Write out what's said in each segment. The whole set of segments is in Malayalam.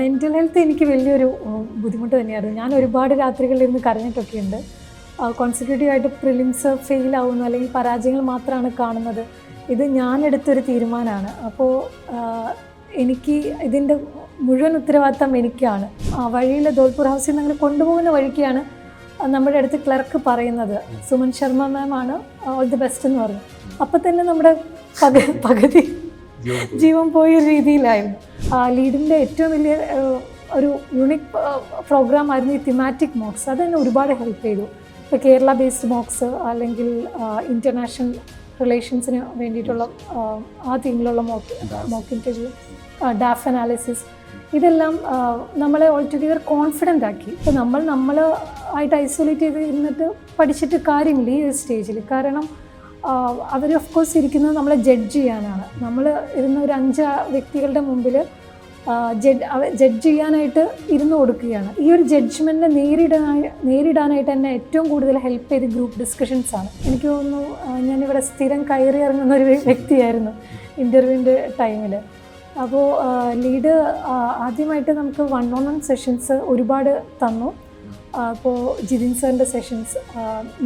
മെൻ്റൽ ഹെൽത്ത് എനിക്ക് വലിയൊരു ബുദ്ധിമുട്ട് തന്നെയായിരുന്നു. ഞാൻ ഒരുപാട് രാത്രികളിലിരുന്ന് കരഞ്ഞിട്ടൊക്കെ ഉണ്ട്. കോൺസിക്യൂട്ടീവായിട്ട് പ്രിലിംസ് ഫെയിലാവുന്നു അല്ലെങ്കിൽ പരാജയങ്ങൾ മാത്രമാണ് കാണുന്നത്. ഇത് ഞാനെടുത്തൊരു തീരുമാനമാണ്. അപ്പോൾ എനിക്ക് ഇതിൻ്റെ മുഴുവൻ ഉത്തരവാദിത്തം എനിക്കാണ്. വഴിയിൽ ധോൽപൂർ ഹൗസിൽ നിന്ന് അങ്ങനെ കൊണ്ടുപോകുന്ന വഴിക്കാണ് നമ്മുടെ അടുത്ത് ക്ലർക്ക് പറയുന്നത്, സുമൻ ശർമ്മ മാം ആണ് ഓൾ ദി ബെസ്റ്റ് എന്ന് പറഞ്ഞു. അപ്പം തന്നെ നമ്മുടെ പകുതി ജീവൻ പോയ രീതിയിലായിരുന്നു. ലീഡിൻ്റെ ഏറ്റവും വലിയ ഒരു യൂണിക് പ്രോഗ്രാം ആയിരുന്നു ഈ തിമാറ്റിക് മോക്സ്. അതെന്നെ ഒരുപാട് ഹെൽപ്പ് ചെയ്തു. ഇപ്പോൾ കേരള ബേസ്ഡ് മോക്സ് അല്ലെങ്കിൽ ഇൻ്റർനാഷണൽ റിലേഷൻസിന് വേണ്ടിയിട്ടുള്ള ആ തീമിലുള്ള മോക്ക് ഇൻ്റർവ്യൂ, ഡാഫ് അനാലിസിസ്, ഇതെല്ലാം നമ്മളെ ഓൾ ടുഗെദർ കോൺഫിഡൻ്റ് ആക്കി. ഇപ്പോൾ നമ്മളായിട്ട് ഐസൊലേറ്റ് ചെയ്ത് ഇരുന്നിട്ട് പഠിച്ചിട്ട് കാര്യമില്ല ഈ ഒരു സ്റ്റേജിൽ. കാരണം അവർ ഓഫ് കോഴ്സ് ഇരിക്കുന്നത് നമ്മളെ ജഡ്ജ് ചെയ്യാനാണ്. നമ്മൾ ഇരുന്ന ഒരു 5 വ്യക്തികളുടെ മുമ്പിൽ ജഡ്ജ് ചെയ്യാനായിട്ട് ഇരുന്ന് കൊടുക്കുകയാണ്. ഈ ഒരു ജഡ്ജ്മെൻറ്റിനെ നേരിടാനായിട്ട് എന്നെ ഏറ്റവും കൂടുതൽ ഹെൽപ്പ് ചെയ്ത് ഗ്രൂപ്പ് ഡിസ്കഷൻസാണ്. എനിക്ക് തോന്നുന്നു ഞാനിവിടെ സ്ഥിരം കയറി ഇറങ്ങുന്ന ഒരു വ്യക്തിയായിരുന്നു ഇൻ്റർവ്യൂവിൻ്റെ ടൈമിൽ. അപ്പോൾ ലീഡ് ആദ്യമായിട്ട് നമുക്ക് 1-on-1 സെഷൻസ് ഒരുപാട് തന്നു. അപ്പോൾ ജിതിൻ സാറിൻ്റെ സെഷൻസ്,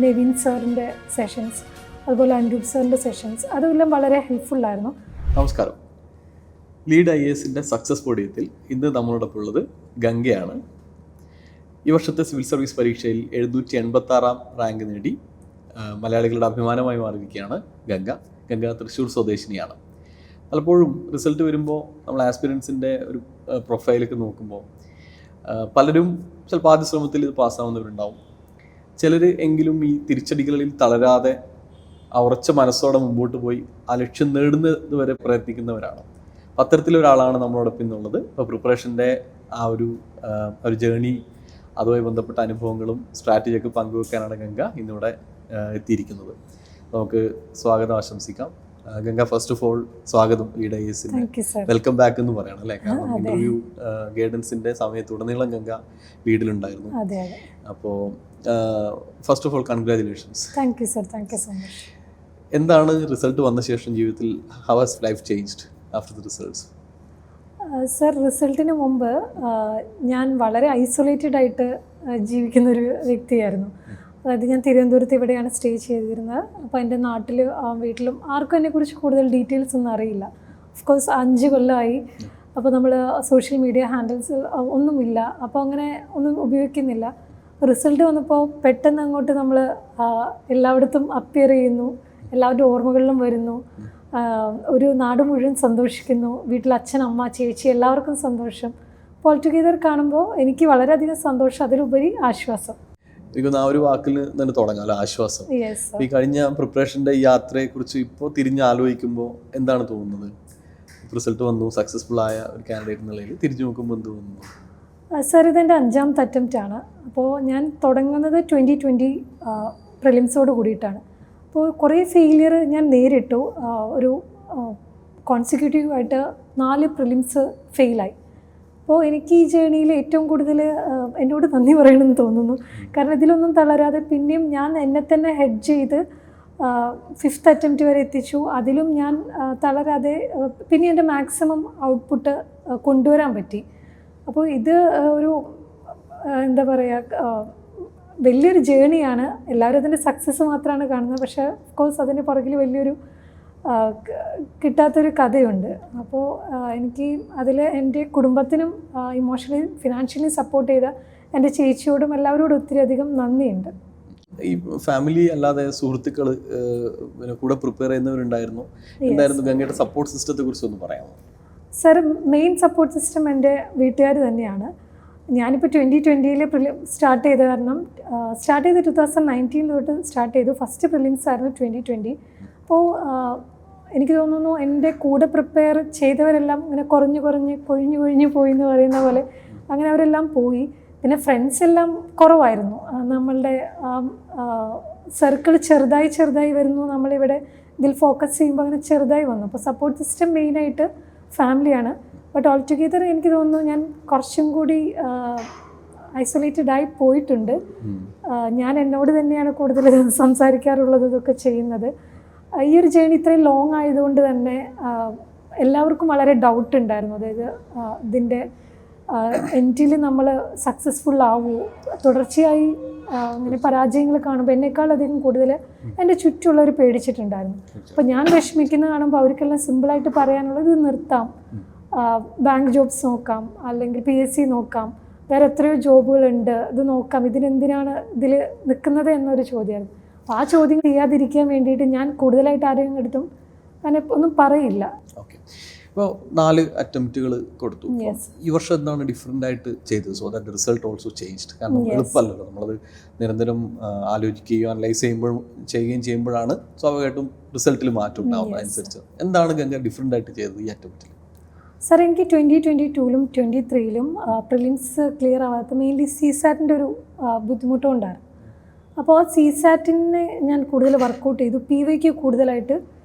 നെവിൻ സാറിൻ്റെ സെഷൻസ്, അതുപോലെ അൻഡൂപ് സാറിൻ്റെ സെഷൻസ്, അതെല്ലാം വളരെ ഹെൽപ്ഫുള്ളായിരുന്നു. നമസ്കാരം. ലീഡ് IASൻ്റെ സക്സസ് പോഡിയത്തിൽ ഇന്ന് നമ്മളോടൊപ്പം ഉള്ളത് ഗംഗയാണ്. ഈ വർഷത്തെ സിവിൽ സർവീസ് പരീക്ഷയിൽ 786 റാങ്ക് നേടി മലയാളികളുടെ അഭിമാനമായി മാറിയിരിക്കുകയാണ് ഗംഗ തൃശ്ശൂർ സ്വദേശിനിയാണ്. പലപ്പോഴും റിസൾട്ട് വരുമ്പോൾ നമ്മൾ ആസ്പിരൻസിൻ്റെ ഒരു പ്രൊഫൈലൊക്കെ നോക്കുമ്പോൾ പലരും ചിലപ്പോൾ ആദ്യ ശ്രമത്തിൽ ഇത് പാസ്സാവുന്നവരുണ്ടാവും. ചിലർ എങ്കിലും ഈ തിരിച്ചടികളിൽ തളരാതെ ഉറച്ച മനസ്സോടെ മുമ്പോട്ട് പോയി ആ ലക്ഷ്യം നേടുന്നത് വരെ പ്രയത്നിക്കുന്നവരാണ്. അത്തരത്തിലൊരാളാണ് നമ്മളോടൊപ്പം ഇന്നുള്ളത്. ഇപ്പോൾ പ്രിപ്പറേഷൻ്റെ ആ ഒരു ജേണി, അതുമായി ബന്ധപ്പെട്ട അനുഭവങ്ങളും സ്ട്രാറ്റജിയൊക്കെ പങ്കുവെക്കാനാണ് ഗംഗ ഇന്നിവിടെ എത്തിയിരിക്കുന്നത്. നമുക്ക് സ്വാഗതം ആശംസിക്കാം. ഗംഗ, ഫസ്റ്റ് ഓഫ് ഓൾ സ്വാഗതം ലീഡ് IASന്. വെൽക്കം ബാക്ക് എന്ന് പറയണം അല്ലേ? കാരണം ഇന്റർവ്യൂ ഗൈഡൻസിന്റെ സമയത്തുടനീളം ഗംഗ ലീഡിലുണ്ടായിരുന്നു. അപ്പോൾ first of all congratulations. Thank you sir. Thank you so much. എന്താണ് റിസൾട്ട് വന്ന ശേഷം ജീവിതത്തിൽ how has life changed after the results? Sir, റിസൾട്ടിന് മുമ്പ് ഞാൻ വളരെ ഐസൊലേറ്റഡ് ആയിട്ട് ജീവിക്കുന്നൊരു വ്യക്തിയായിരുന്നു. അതായത് ഞാൻ തിരുവനന്തപുരത്ത് ഇവിടെയാണ് സ്റ്റേ ചെയ്തിരുന്നത്. അപ്പോൾ എൻ്റെ വീട്ടിലും ആർക്കും എന്നെക്കുറിച്ച് കൂടുതൽ ഡീറ്റെയിൽസ് ഒന്നും അറിയില്ല. ഓഫ് കോഴ്സ് 5 കൊല്ലമായി. അപ്പോൾ നമ്മൾ സോഷ്യൽ മീഡിയ ഹാൻഡിൽസ് ഒന്നുമില്ല, അപ്പോൾ അങ്ങനെ ഒന്നും ഉപയോഗിക്കുന്നില്ല. റിസൾട്ട് വന്നപ്പോൾ പെട്ടെന്ന് അങ്ങോട്ട് നമ്മൾ എല്ലായിടത്തും അപ്പിയർ ചെയ്യുന്നു, എല്ലാവരുടെ ഓർമ്മകളിലും വരുന്നു. ഒരു നാട് മുഴുവൻ സന്തോഷിക്കുന്നു. വീട്ടിൽ അച്ഛൻ, അമ്മ, ചേച്ചി എല്ലാവർക്കും സന്തോഷം. ഓൾ ടുഗെദർ കാണുമ്പോൾ എനിക്ക് വളരെയധികം സന്തോഷം, അതിലുപരി ആശ്വാസം. എനിക്കൊന്ന് ആ ഒരു വാക്കിൽ തന്നെ തുടങ്ങാമല്ലോ, ആശ്വാസം. ഈ കഴിഞ്ഞ പ്രിപ്പറേഷൻ്റെ യാത്രയെക്കുറിച്ച് ഇപ്പോൾ തിരിഞ്ഞ് ആലോചിക്കുമ്പോൾ എന്താണ് തോന്നുന്നത്? റിസൾട്ട് വന്നു, സക്സസ്ഫുൾ ആയ ഒരു കാൻഡിഡേറ്റ് എന്നുള്ളതിൽ തിരിഞ്ഞു നോക്കുമ്പോൾ എന്ത് തോന്നുന്നു? സർ, ഇതെൻ്റെ 5ാമത്തെ അറ്റംപ്റ്റാണ്. അപ്പോൾ ഞാൻ തുടങ്ങുന്നത് 2020 പ്രിലിംസോട് കൂടിയിട്ടാണ്. അപ്പോൾ കുറേ ഫെയിലിയർ ഞാൻ നേരിട്ടു. ഒരു കോൺസിക്യൂട്ടീവായിട്ട് 4 പ്രിലിംസ് ഫെയിലായി. അപ്പോൾ എനിക്ക് ഈ ജേണിയിൽ ഏറ്റവും കൂടുതൽ എന്നോട് നന്ദി പറയണമെന്ന് തോന്നുന്നു. കാരണം ഇതിലൊന്നും തളരാതെ പിന്നെയും ഞാൻ എന്നെ തന്നെ ഹെഡ് ചെയ്ത് 5th അറ്റംപ്റ്റ് വരെ എത്തിച്ചു. അതിലും ഞാൻ തളരാതെ പിന്നെ എൻ്റെ മാക്സിമം ഔട്ട്പുട്ട് കൊണ്ടുവരാൻ പറ്റി. അപ്പോൾ ഇത് ഒരു എന്താ പറയുക, വലിയൊരു ജേണിയാണ്. എല്ലാവരും അതിൻ്റെ സക്സസ് മാത്രമാണ് കാണുന്നത്, പക്ഷേ ഓഫ് കോഴ്സ് അതിൻ്റെ പുറകിൽ വലിയൊരു കിട്ടാത്തൊരു കഥയുണ്ട്. അപ്പോൾ എനിക്ക് അതിൽ എൻ്റെ കുടുംബത്തിനും ഇമോഷണലി ഫിനാൻഷ്യലി സപ്പോർട്ട് ചെയ്ത എൻ്റെ ചേച്ചിയോടും എല്ലാവരോടും ഒത്തിരി അധികം നന്ദിയുണ്ട്. ഈ ഫാമിലി അല്ലാതെ സുഹൃത്തുക്കൾ കൂടെ പ്രിപ്പയർ ചെയ്യുന്നവരുണ്ടായിരുന്നു. എന്തായിരുന്നു ഗംഗയുടെ സപ്പോർട്ട് സിസ്റ്റത്തെ കുറിച്ച് ഒന്ന് പറയാമോ? സർ, മെയിൻ സപ്പോർട്ട് സിസ്റ്റം എൻ്റെ വീട്ടുകാർ തന്നെയാണ്. ഞാനിപ്പോൾ 2020 സ്റ്റാർട്ട് ചെയ്ത കാരണം സ്റ്റാർട്ട് ചെയ്ത് 2019 തൊട്ട് സ്റ്റാർട്ട് ചെയ്തു. ഫസ്റ്റ് പ്രിലിംസ് ആയിരുന്നു 2020. അപ്പോൾ എനിക്ക് തോന്നുന്നു എൻ്റെ കൂടെ പ്രിപ്പയർ ചെയ്തവരെല്ലാം ഇങ്ങനെ കൊഴിഞ്ഞു പോയി എന്ന് പറയുന്ന പോലെ അങ്ങനെ അവരെല്ലാം പോയി. പിന്നെ ഫ്രണ്ട്സ് എല്ലാം കുറവായിരുന്നു. നമ്മളുടെ സർക്കിൾ ചെറുതായി വരുന്നു. നമ്മളിവിടെ ഇതിൽ ഫോക്കസ് ചെയ്യുമ്പോൾ അങ്ങനെ ചെറുതായി വന്നു. അപ്പോൾ സപ്പോർട്ട് സിസ്റ്റം മെയിനായിട്ട് ഫാമിലിയാണ്. ബട്ട് ഓൾ ടുഗെദർ എനിക്ക് തോന്നുന്നു ഞാൻ കുറച്ചും കൂടി ഐസൊലേറ്റഡ് ആയി പോയിട്ടുണ്ട്. ഞാൻ എന്നോട് തന്നെയാണ് കൂടുതൽ സംസാരിക്കാറുള്ളത്, ഇതൊക്കെ ചെയ്യുന്നത്. ഈ ഒരു ജേണി ഇത്രയും ലോങ് ആയതുകൊണ്ട് തന്നെ എല്ലാവർക്കും വളരെ ഡൗട്ട് ഉണ്ടായിരുന്നു. അതായത് ഇതിൻ്റെ എൻഡിൽ നമ്മൾ സക്സസ്ഫുൾ ആവുമോ, തുടർച്ചയായി അങ്ങനെ പരാജയങ്ങൾ കാണുമ്പോൾ എന്നെക്കാളധികം കൂടുതൽ എൻ്റെ ചുറ്റുമുള്ളവർ പേടിച്ചിട്ടുണ്ടായിരുന്നു. അപ്പോൾ ഞാൻ വിഷമിക്കുന്ന കാണുമ്പോൾ അവർക്കെല്ലാം സിമ്പിളായിട്ട് പറയാനുള്ളത് ഇത് നിർത്താം, ബാങ്ക് ജോബ്സ് നോക്കാം, അല്ലെങ്കിൽ PSC നോക്കാം, വേറെ എത്രയോ ജോബുകളുണ്ട്, ഇത് നോക്കാം, ഇതിനെന്തിനാണ് ഇതിൽ നിൽക്കുന്നത് എന്നൊരു ചോദ്യമായിരുന്നു. അപ്പോൾ ആ ചോദ്യം ചെയ്യാതിരിക്കാൻ വേണ്ടിയിട്ട് ഞാൻ കൂടുതലായിട്ട് ആരെയും എടുത്തും അങ്ങനെ ഒന്നും പറയില്ല. ഓക്കെ, ഇപ്പോൾ 4 അറ്റംപ്റ്റുകൾ കൊടുത്തു. ഈ വർഷം എന്താണ് ഡിഫറെൻ്റ് ആയിട്ട് ചെയ്തത്? So that result also changed. കാരണം എളുപ്പമല്ലല്ലോ, നമ്മളത് നിരന്തരം ആലോചിക്കുകയും അനലൈസ് ചെയ്യുകയും ചെയ്യുമ്പോഴാണ് സ്വാഭാവികമായിട്ടും റിസൾട്ടിൽ മാറ്റം ഉണ്ടാവുന്നത്. അനുസരിച്ച് എന്താണ് ഗംഗ ഡിഫറെൻ്റ് ആയിട്ട് ചെയ്തത് ഈ അറ്റംപ്റ്റിൽ? സാർ, എനിക്ക് 2022-ലും 2023-ലും പ്രിലിംസ് ക്ലിയർ ആവാത്ത മെയിൻലി CSAT-ൻ്റെ ഒരു ബുദ്ധിമുട്ടും ഉണ്ടായിരുന്നു. അപ്പോൾ ആ CSAT-നെ ഞാൻ കൂടുതൽ വർക്കൗട്ട് ചെയ്തു, PYQ കൂടുതലായിട്ട്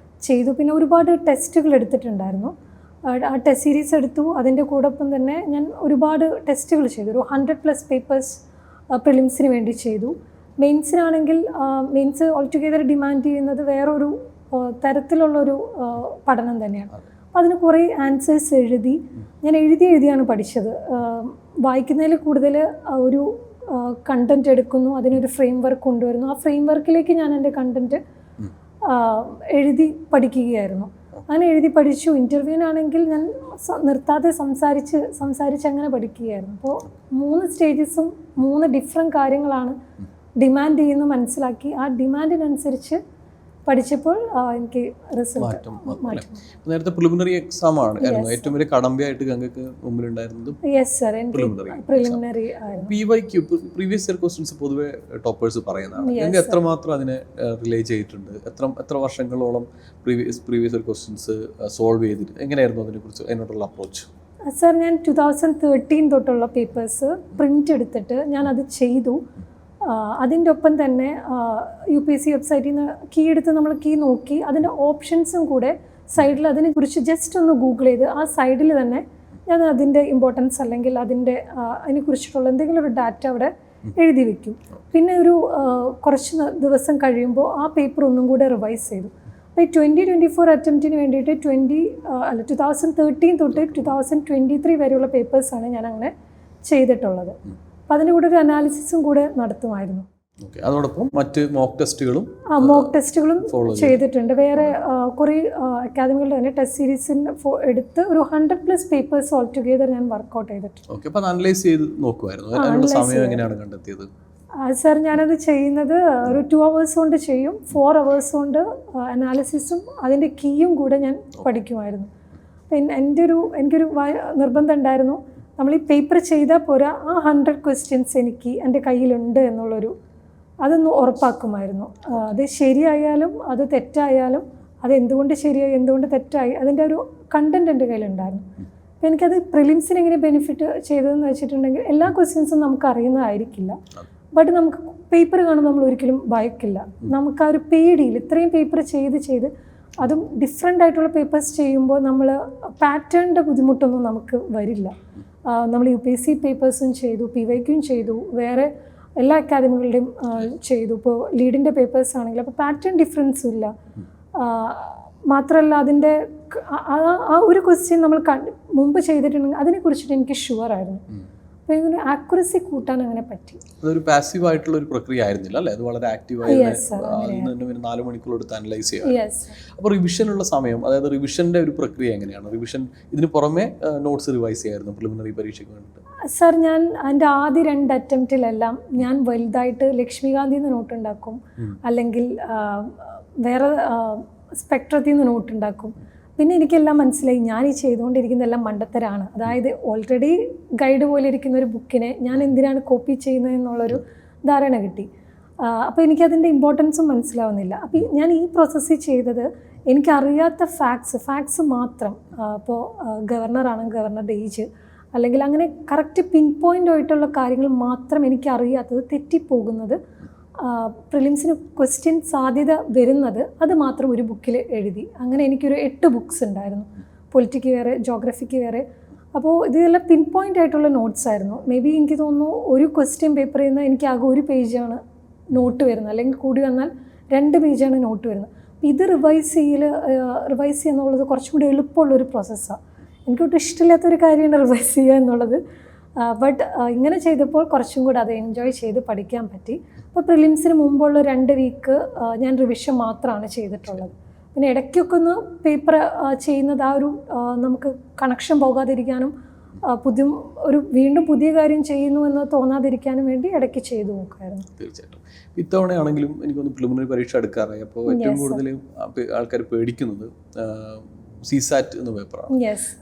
ചെയ്തു. പിന്നെ ഒരുപാട് ടെസ്റ്റുകൾ എടുത്തിട്ടുണ്ടായിരുന്നു. ആ ടെസ്റ്റ് സീരീസ് എടുത്തു. അതിൻ്റെ കൂടൊപ്പം തന്നെ ഞാൻ ഒരുപാട് ടെസ്റ്റുകൾ ചെയ്തു. ഒരു 100+ പേപ്പേഴ്സ് പ്രിലിംസിന് വേണ്ടി ചെയ്തു. മെയിൻസിനാണെങ്കിൽ മെയിൻസ് ഓൾടുഗെദർ ഡിമാൻഡ് ചെയ്യുന്നത് വേറൊരു തരത്തിലുള്ളൊരു പഠനം തന്നെയാണ്. അപ്പോൾ അതിന് കുറേ ആൻസേഴ്സ് എഴുതി. ഞാൻ എഴുതിയാണ് പഠിച്ചത്. വായിക്കുന്നതിൽ കൂടുതൽ ഒരു കണ്ടൻറ്റ് എടുക്കുന്നു, അതിനൊരു ഫ്രെയിം വർക്ക് കൊണ്ടുവരുന്നു. ആ ഫ്രെയിം വർക്കിലേക്ക് ഞാൻ എൻ്റെ കണ്ടൻറ്റ് എഴുതി പഠിക്കുകയായിരുന്നു. അങ്ങനെ എഴുതി പഠിച്ചു. ഇൻ്റർവ്യൂവിനാണെങ്കിൽ ഞാൻ നിർത്താതെ സംസാരിച്ച് അങ്ങനെ പഠിക്കുകയായിരുന്നു. അപ്പോൾ 3 സ്റ്റേജസും 3 ഡിഫറെൻറ്റ് കാര്യങ്ങളാണ് ഡിമാൻഡ് ചെയ്യുന്നത് മനസ്സിലാക്കി. ആ ഡിമാൻഡിനനുസരിച്ച് പഠിച്ചപ്പോൾ എനിക്ക് റിസൾട്ട് മാറ്റം. നേരത്തെ പ്രിലിമിനറി എക്സാം ആണ് ഏറ്റവും വലിയ കടമ്പയായിട്ട് ഗംഗയ്ക്ക് മുമ്പിലുണ്ടായിരുന്നത്. യെസ് സർ, പ്രിലിമിനറി ആയിരുന്നു. PYQ പ്രീവിയസ് ഇയർ ക്വസ്റ്റ്യൻസ് പൊതുവെ ടോപ്പേഴ്സ് പറയുന്നതാണ്. ഗംഗ എത്രമാത്രം അതിനെ റിലേ ചെയ്തിട്ടുണ്ട്? എത്ര വർഷങ്ങളോളം പ്രീവിയസ് ഇയർ ക്വസ്റ്റ്യൻസ് സോൾവ് ചെയ്തിട്ട് എങ്ങനെയായിരുന്നു അതിനെക്കുറിച്ച് അതിനോടുള്ള അപ്രോച്ച്? സർ, ഞാൻ 2013 തൊട്ടുള്ള പേപ്പേഴ്സ് പ്രിൻ്റ് എടുത്തിട്ട് ഞാനത് ചെയ്തു. അതിൻ്റെ ഒപ്പം തന്നെ UPSC വെബ്സൈറ്റിൽ നിന്ന് കീ എടുത്ത് നമ്മൾ കീ നോക്കി അതിൻ്റെ ഓപ്ഷൻസും കൂടെ സൈഡിൽ അതിനെക്കുറിച്ച് ജസ്റ്റ് ഒന്ന് ഗൂഗിൾ ചെയ്ത് ആ സൈഡിൽ തന്നെ ഞാൻ അതിൻ്റെ ഇമ്പോർട്ടൻസ് അല്ലെങ്കിൽ അതിനെക്കുറിച്ചിട്ടുള്ള എന്തെങ്കിലും ഒരു ഡാറ്റ അവിടെ എഴുതി വയ്ക്കും. പിന്നെ ഒരു കുറച്ച് ദിവസം കഴിയുമ്പോൾ ആ പേപ്പർ ഒന്നും കൂടെ റിവൈസ് ചെയ്തു. അപ്പോൾ ഈ 2024 അറ്റംപ്റ്റിന് വേണ്ടിയിട്ട് 2013 തൊട്ട് 2023 വരെയുള്ള പേപ്പേഴ്സാണ് ഞാൻ അങ്ങനെ ചെയ്തിട്ടുള്ളത്. അപ്പം അതിൻ്റെ കൂടെ ഒരു അനാലിസിസും കൂടെ നടത്തുമായിരുന്നു. അതോടൊപ്പം മറ്റ് മോക്ക് ടെസ്റ്റുകളും ചെയ്തിട്ടുണ്ട്. വേറെ കുറേ അക്കാദമികളുടെ തന്നെ ടെസ്റ്റ് സീരീസിന് എടുത്ത് ഒരു 100+ പേപ്പേഴ്സ് ഓൾ ടുഗെദർ ഞാൻ വർക്കൗട്ട് ചെയ്തിട്ടുണ്ട്. അനലൈസ് ചെയ്ത് നോക്കുമായിരുന്നു. സമയം എങ്ങനെയാണ് കണ്ടെത്തിയത്? സാർ, ഞാനത് ചെയ്യുന്നത് ഒരു 2 hours കൊണ്ട് ചെയ്യും. 4 hours കൊണ്ട് അനാലിസിസും അതിൻ്റെ കീയും കൂടെ ഞാൻ പഠിക്കുമായിരുന്നു. അപ്പം എനിക്കൊരു നിർബന്ധം ഉണ്ടായിരുന്നു, നമ്മൾ ഈ പേപ്പർ ചെയ്താൽ പോരാ, ആ 100 ക്വസ്റ്റ്യൻസ് എനിക്ക് എൻ്റെ കയ്യിലുണ്ട് എന്നുള്ളൊരു അതൊന്ന് ഉറപ്പാക്കുമായിരുന്നു. അത് ശരിയായാലും അത് തെറ്റായാലും അത് എന്തുകൊണ്ട് ശരിയായി എന്തുകൊണ്ട് തെറ്റായി അതിൻ്റെ ഒരു കണ്ടൻറ്റ് എൻ്റെ കയ്യിലുണ്ടായിരുന്നു. അപ്പോൾ എനിക്കത് പ്രിലിംസിന് എങ്ങനെ ബെനിഫിറ്റ് ചെയ്തതെന്ന് വെച്ചിട്ടുണ്ടെങ്കിൽ എല്ലാ ക്വസ്റ്റ്യൻസും നമുക്ക് അറിയുന്നതായിരിക്കില്ല. ബട്ട് നമുക്ക് പേപ്പർ കാണുമ്പോൾ നമ്മൾ ഒരിക്കലും ഭയക്കില്ല. നമുക്ക് ആ ഒരു പേടിയിൽ ഇത്രയും പേപ്പർ ചെയ്ത് അതും ഡിഫറെൻ്റ് ആയിട്ടുള്ള പേപ്പേഴ്സ് ചെയ്യുമ്പോൾ നമ്മൾ പാറ്റേണിൻ്റെ ബുദ്ധിമുട്ടൊന്നും നമുക്ക് വരില്ല. നമ്മൾ UPSC പേപ്പേഴ്സും ചെയ്തു, PYQയും ചെയ്തു, വേറെ എല്ലാ അക്കാദമികളുടെയും ചെയ്തു. ഇപ്പോൾ ലീഡിൻ്റെ പേപ്പേഴ്സ് ആണെങ്കിൽ അപ്പോൾ പാറ്റേൺ ഡിഫറൻസും ഇല്ല. മാത്രമല്ല അതിൻ്റെ ആ ഒരു ക്വസ്റ്റ്യൻ നമ്മൾ മുമ്പ് ചെയ്തിട്ടുണ്ടെങ്കിൽ അതിനെക്കുറിച്ചിട്ട് എനിക്ക് ഷുവറായിരുന്നു. അപ്പോൾ ഇതിന് ആക്യുറസി കൂട്ടാൻ അങ്ങനെ പറ്റി. അതൊരു പാസീവ് ആയിട്ടുള്ള ഒരു പ്രക്രിയ ആയിരുന്നില്ല അല്ലേ? അത് വളരെ ആക്റ്റീവായി 4 മണിക്കൂർ എടുത്ത് അനലൈസ് ചെയ്യാം. അപ്പോൾ റിവിഷനുള്ള സമയം, അതായത് റിവിഷൻ്റെ ഒരു പ്രക്രിയ എങ്ങനെയാണ്? റിവിഷൻ ഇതിന് പുറമെ നോട്ട്സ് റിവൈസ് ചെയ്യായിരുന്നു പ്രിലിമിനറി പരീക്ഷയ്ക്ക് വേണ്ടിയിട്ട്? സാർ, ഞാൻ എൻ്റെ ആദ്യ 2 അറ്റംപ്റ്റിലെല്ലാം ഞാൻ വലുതായിട്ട് ലക്ഷ്മികാന്തിയിൽ നിന്ന് നോട്ട് ഉണ്ടാക്കും, അല്ലെങ്കിൽ വേറെ സ്പെക്ട്രത്തിൽ നിന്ന് നോട്ട് ഉണ്ടാക്കും. പിന്നെ എനിക്കെല്ലാം മനസ്സിലായി ഞാൻ ഈ ചെയ്തുകൊണ്ടിരിക്കുന്നതെല്ലാം മണ്ടത്തരാണ്. അതായത് ഓൾറെഡി ഗൈഡ് പോലെ ഇരിക്കുന്ന ഒരു ബുക്കിനെ ഞാൻ എന്തിനാണ് കോപ്പി ചെയ്യുന്നത് എന്നുള്ളൊരു ധാരണ കിട്ടി. അപ്പോൾ എനിക്കതിൻ്റെ ഇമ്പോർട്ടൻസും മനസ്സിലാവുന്നില്ല. അപ്പോൾ ഞാൻ ഈ പ്രോസസ്സിൽ ചെയ്തത് എനിക്കറിയാത്ത ഫാക്ട്സ് മാത്രം, ഇപ്പോൾ ഗവർണറുടെ ഏജ് അല്ലെങ്കിൽ അങ്ങനെ കറക്റ്റ് പിൻ പോയിൻ്റ് ആയിട്ടുള്ള കാര്യങ്ങൾ മാത്രം എനിക്കറിയാത്തത്, തെറ്റിപ്പോകുന്നത്, പ്രിലിംസിന് ക്വസ്റ്റ്യൻ സാധ്യത വരുന്നത്, അത് മാത്രം ഒരു ബുക്കിൽ എഴുതി. അങ്ങനെ എനിക്കൊരു 8 ബുക്സ് ഉണ്ടായിരുന്നു. പൊളിറ്റിക്ക് വേറെ, ജോഗ്രഫിക്ക് വേറെ. അപ്പോൾ ഇതെല്ലാം പിൻ പോയിൻ്റ് ആയിട്ടുള്ള നോട്ട്സ് ആയിരുന്നു. മേ ബി എനിക്ക് തോന്നുന്നു ഒരു ക്വസ്റ്റ്യൻ പേപ്പറിൽ നിന്ന് എനിക്ക് ആകെ 1 പേജാണ് നോട്ട് വരുന്നത്, അല്ലെങ്കിൽ കൂടി വന്നാൽ 2 പേജാണ് നോട്ട് വരുന്നത്. അപ്പോൾ ഇത് റിവൈസ് ചെയ്യുന്നുള്ളത് കുറച്ചും കൂടി എളുപ്പമുള്ളൊരു പ്രോസസ്സാണ്. എനിക്കൊട്ടും ഇഷ്ടമില്ലാത്തൊരു കാര്യമാണ് റിവൈസ് ചെയ്യുക എന്നുള്ളത്. ബട്ട് ഇങ്ങനെ ചെയ്തപ്പോൾ കുറച്ചും കൂടെ അത് എൻജോയ് ചെയ്ത് പഠിക്കാൻ പറ്റി. അപ്പോൾ പ്രിലിംസിന് മുമ്പുള്ള 2 വീക്ക് ഞാൻ റിവിഷൻ മാത്രമാണ് ചെയ്തിട്ടുള്ളത്. പിന്നെ ഇടയ്ക്കൊക്കെ ഒന്ന് പേപ്പർ ചെയ്യുന്നത് ആ ഒരു നമുക്ക് കണക്ഷൻ പോകാതിരിക്കാനും വീണ്ടും പുതിയ കാര്യം ചെയ്യുന്നു എന്ന് തോന്നാതിരിക്കാനും വേണ്ടി ഇടയ്ക്ക് ചെയ്തു നോക്കുമായിരുന്നു. തീർച്ചയായിട്ടും. ഇത്തവണയാണെങ്കിലും എനിക്കൊന്ന് പ്രിലിമിനറി പരീക്ഷ എടുക്കാറായി. അപ്പോൾ ഏറ്റവും കൂടുതൽ ആൾക്കാർ പേടിക്കുന്നത് CSAT എന്ന പേപ്പറാണ്.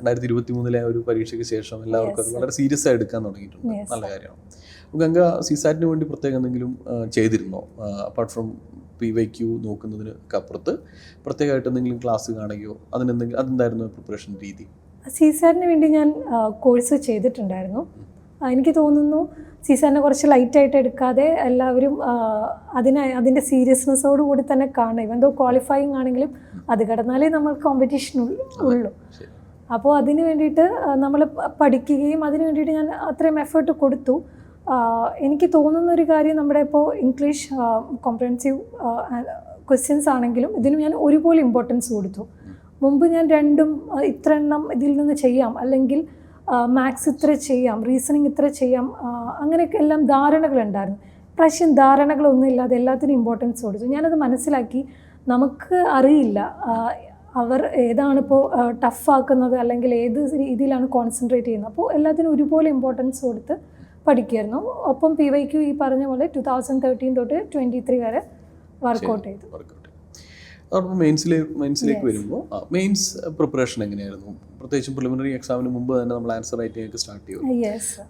2023 ഒരു പരീക്ഷയ്ക്ക് ശേഷം എല്ലാവർക്കും അത് വളരെ സീരിയസ് ആയി എടുക്കാൻ തുടങ്ങിയിട്ടുണ്ട്. നല്ല കാര്യമാണ്. ഗംഗ CSAT-ന് വേണ്ടി പ്രത്യേകം എന്തെങ്കിലും ചെയ്തിരുന്നോ? അപ്പാർട്ട് ഫ്രം PYQ നോക്കുന്നതിന് അപ്പുറത്ത് പ്രത്യേകമായിട്ട് എന്തെങ്കിലും ക്ലാസ് കാണുകയോ അതെന്തായിരുന്നു പ്രിപ്പറേഷൻ രീതി? CSAT-ന് വേണ്ടി ഞാൻ കോഴ്സ് ചെയ്തിട്ടുണ്ടായിരുന്നു. എനിക്ക് തോന്നുന്നു CSAT-നെ കുറച്ച് ലൈറ്റായിട്ട് എടുക്കാതെ എല്ലാവരും അതിൻ്റെ സീരിയസ്നെസ്സോട് കൂടി തന്നെ കാണും. ഇവൻ ദോ ക്വാളിഫയിങ് ആണെങ്കിലും അത് കടന്നാലേ നമ്മൾ കോമ്പറ്റീഷൻ ഉള്ളൂ. അപ്പോൾ അതിന് വേണ്ടിയിട്ട് നമ്മൾ പഠിക്കുകയും അതിന് വേണ്ടിയിട്ട് ഞാൻ അത്രയും എഫേർട്ട് കൊടുത്തു. എനിക്ക് തോന്നുന്നൊരു കാര്യം, നമ്മുടെ ഇപ്പോൾ ഇംഗ്ലീഷ് കോംപ്രഹെൻസീവ് ക്വസ്റ്റ്യൻസ് ആണെങ്കിലും ഇതിന് ഞാൻ ഒരുപോലെ ഇമ്പോർട്ടൻസ് കൊടുത്തു. മുമ്പ് ഞാൻ രണ്ടും ഇത്ര എണ്ണം ഇതിൽ നിന്ന് ചെയ്യാം, അല്ലെങ്കിൽ മാത്സ് ഇത്ര ചെയ്യാം, റീസണിങ് ഇത്ര ചെയ്യാം, അങ്ങനെയൊക്കെ എല്ലാം ധാരണകളുണ്ടായിരുന്നു. പ്രാവശ്യം ധാരണകളൊന്നും ഇല്ലാതെ എല്ലാത്തിനും ഇമ്പോർട്ടൻസ് കൊടുത്തു. ഞാനത് മനസ്സിലാക്കി, നമുക്ക് അറിയില്ല അവർ ഏതാണിപ്പോൾ ടഫാക്കുന്നത് അല്ലെങ്കിൽ ഏത് രീതിയിലാണ് കോൺസെൻട്രേറ്റ് ചെയ്യുന്നത്. അപ്പോൾ എല്ലാത്തിനും ഒരുപോലെ ഇമ്പോർട്ടൻസ് കൊടുത്ത് പഠിക്കുമായിരുന്നു. ഒപ്പം PYQ ഈ പറഞ്ഞ പോലെ 2013 തൊട്ട് 23 വരെ വർക്കൗട്ട് ചെയ്തു. അതോടൊപ്പം മെയിൻസിലേക്ക് വരുമ്പോൾ മെയിൻസ് പ്രിപ്പറേഷൻ എങ്ങനെയായിരുന്നു? പ്രത്യേകിച്ചും പ്രിലിമിനറി എക്സാമിന് മുമ്പ് തന്നെ നമ്മൾ ആൻസർ റൈറ്റിംഗ് ഒക്കെ സ്റ്റാർട്ട് ചെയ്തു.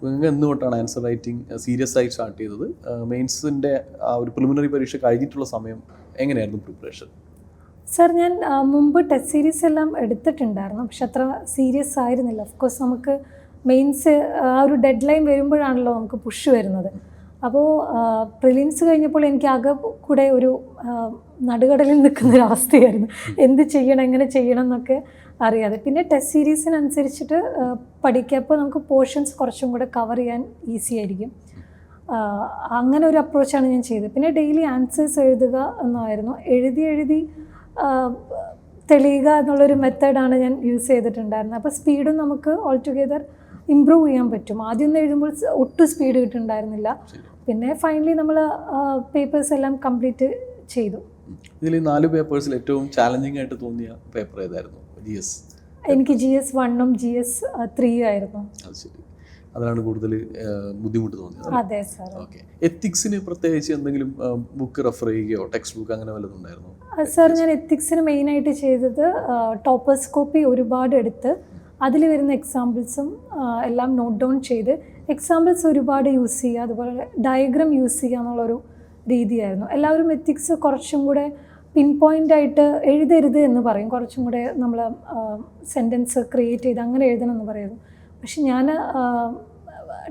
നിങ്ങൾക്ക് എന്തുകൊണ്ടാണ് ആൻസർ റൈറ്റിംഗ് സീരിയസ് ആയി സ്റ്റാർട്ട് ചെയ്തത്? മെയിൻസിൻ്റെ ആ ഒരു പ്രിലിമിനറി പരീക്ഷ കഴിഞ്ഞിട്ടുള്ള സമയം എങ്ങനെയായിരുന്നു പ്രിപ്പറേഷൻ? സർ, ഞാൻ മുമ്പ് ടെസ്റ്റ് സീരീസ് എല്ലാം എടുത്തിട്ടുണ്ടായിരുന്നു, പക്ഷെ അത്ര സീരിയസ് ആയിരുന്നില്ല. ഓഫ്കോഴ്സ് നമുക്ക് മെയിൻസ് ആ ഒരു ഡെഡ് ലൈൻ വരുമ്പോഴാണല്ലോ നമുക്ക് പുഷ് വരുന്നത്. അപ്പോൾ പ്രിലിംസ് കഴിഞ്ഞപ്പോൾ എനിക്ക് ആകെ കൂടെ ഒരു നടുകടലിൽ നിൽക്കുന്നൊരവസ്ഥയായിരുന്നു. എന്ത് ചെയ്യണം, എങ്ങനെ ചെയ്യണം എന്നൊക്കെ അറിയാതെ. പിന്നെ ടെസ്റ്റ് സീരീസിനനുസരിച്ചിട്ട് പഠിക്കപ്പോൾ നമുക്ക് പോർഷൻസ് കുറച്ചും കൂടെ കവർ ചെയ്യാൻ ഈസി ആയിരിക്കും. അങ്ങനെ ഒരു അപ്രോച്ചാണ് ഞാൻ ചെയ്തത്. പിന്നെ ഡെയിലി ആൻസേഴ്സ് എഴുതുക എന്നായിരുന്നു. എഴുതി തെളിയുക എന്നുള്ളൊരു മെത്തേഡാണ് ഞാൻ യൂസ് ചെയ്തിട്ടുണ്ടായിരുന്നത്. അപ്പോൾ സ്പീഡും നമുക്ക് ഓൾ ടുഗെദർ ഇമ്പ്രൂവ് ചെയ്യാൻ പറ്റും. ആദ്യം ഒന്ന് എഴുതുമ്പോൾ ഒട്ടും സ്പീഡ് കിട്ടുന്നുണ്ടായിരുന്നില്ല. പിന്നെ ഫൈനലി നമ്മൾ പേപ്പേഴ്സ് എല്ലാം കംപ്ലീറ്റ് ചെയ്തു. ഇതിൽ 4 പേപ്പേഴ്സിൽ ഏറ്റവും ചാലഞ്ചിങ് ആയിട്ട് തോന്നിയ പേപ്പർ ഏതായിരുന്നു? GS. എനിക്ക് GS 1-ഉം GS 3-ഉം ആയിരുന്നു. അത് ശരി, അതിലാണ് കൂടുതൽ ബുദ്ധിമുട്ട് തോന്നിയത്. അതെ സാർ. ഓക്കെ. എത്തിക്സിന് പ്രത്യേകിച്ച് എന്തെങ്കിലും ബുക്ക് റെഫർ ചെയ്യുകയോ ടെക്സ്റ്റ് ബുക്ക് അങ്ങനെ വല്ലതും ഉണ്ടായിരുന്നോ? സാർ, ഞാൻ എത്തിക്സിന് മെയിനായിട്ട് ചെയ്തത് ടോപ്പേഴ്സ് കോപ്പി ഒരുപാട് എടുത്ത് അതിൽ വരുന്ന എക്സാമ്പിൾസും എല്ലാം നോട്ട് ഡൗൺ ചെയ്ത് എക്സാമ്പിൾസ് ഒരുപാട് യൂസ് ചെയ്യുക, അതുപോലെ ഡയഗ്രാം യൂസ് ചെയ്യുക എന്നുള്ളൊരു രീതിയായിരുന്നു. എല്ലാവരും എത്തിക്സ് കുറച്ചും കൂടെ പിൻ പോയിൻ്റ് ആയിട്ട് എഴുതരുത് എന്ന് പറയും, കുറച്ചും കൂടെ നമ്മൾ സെൻറ്റൻസ് ക്രിയേറ്റ് ചെയ്ത് അങ്ങനെ എഴുതണം എന്ന് പറയുന്നു. പക്ഷെ ഞാൻ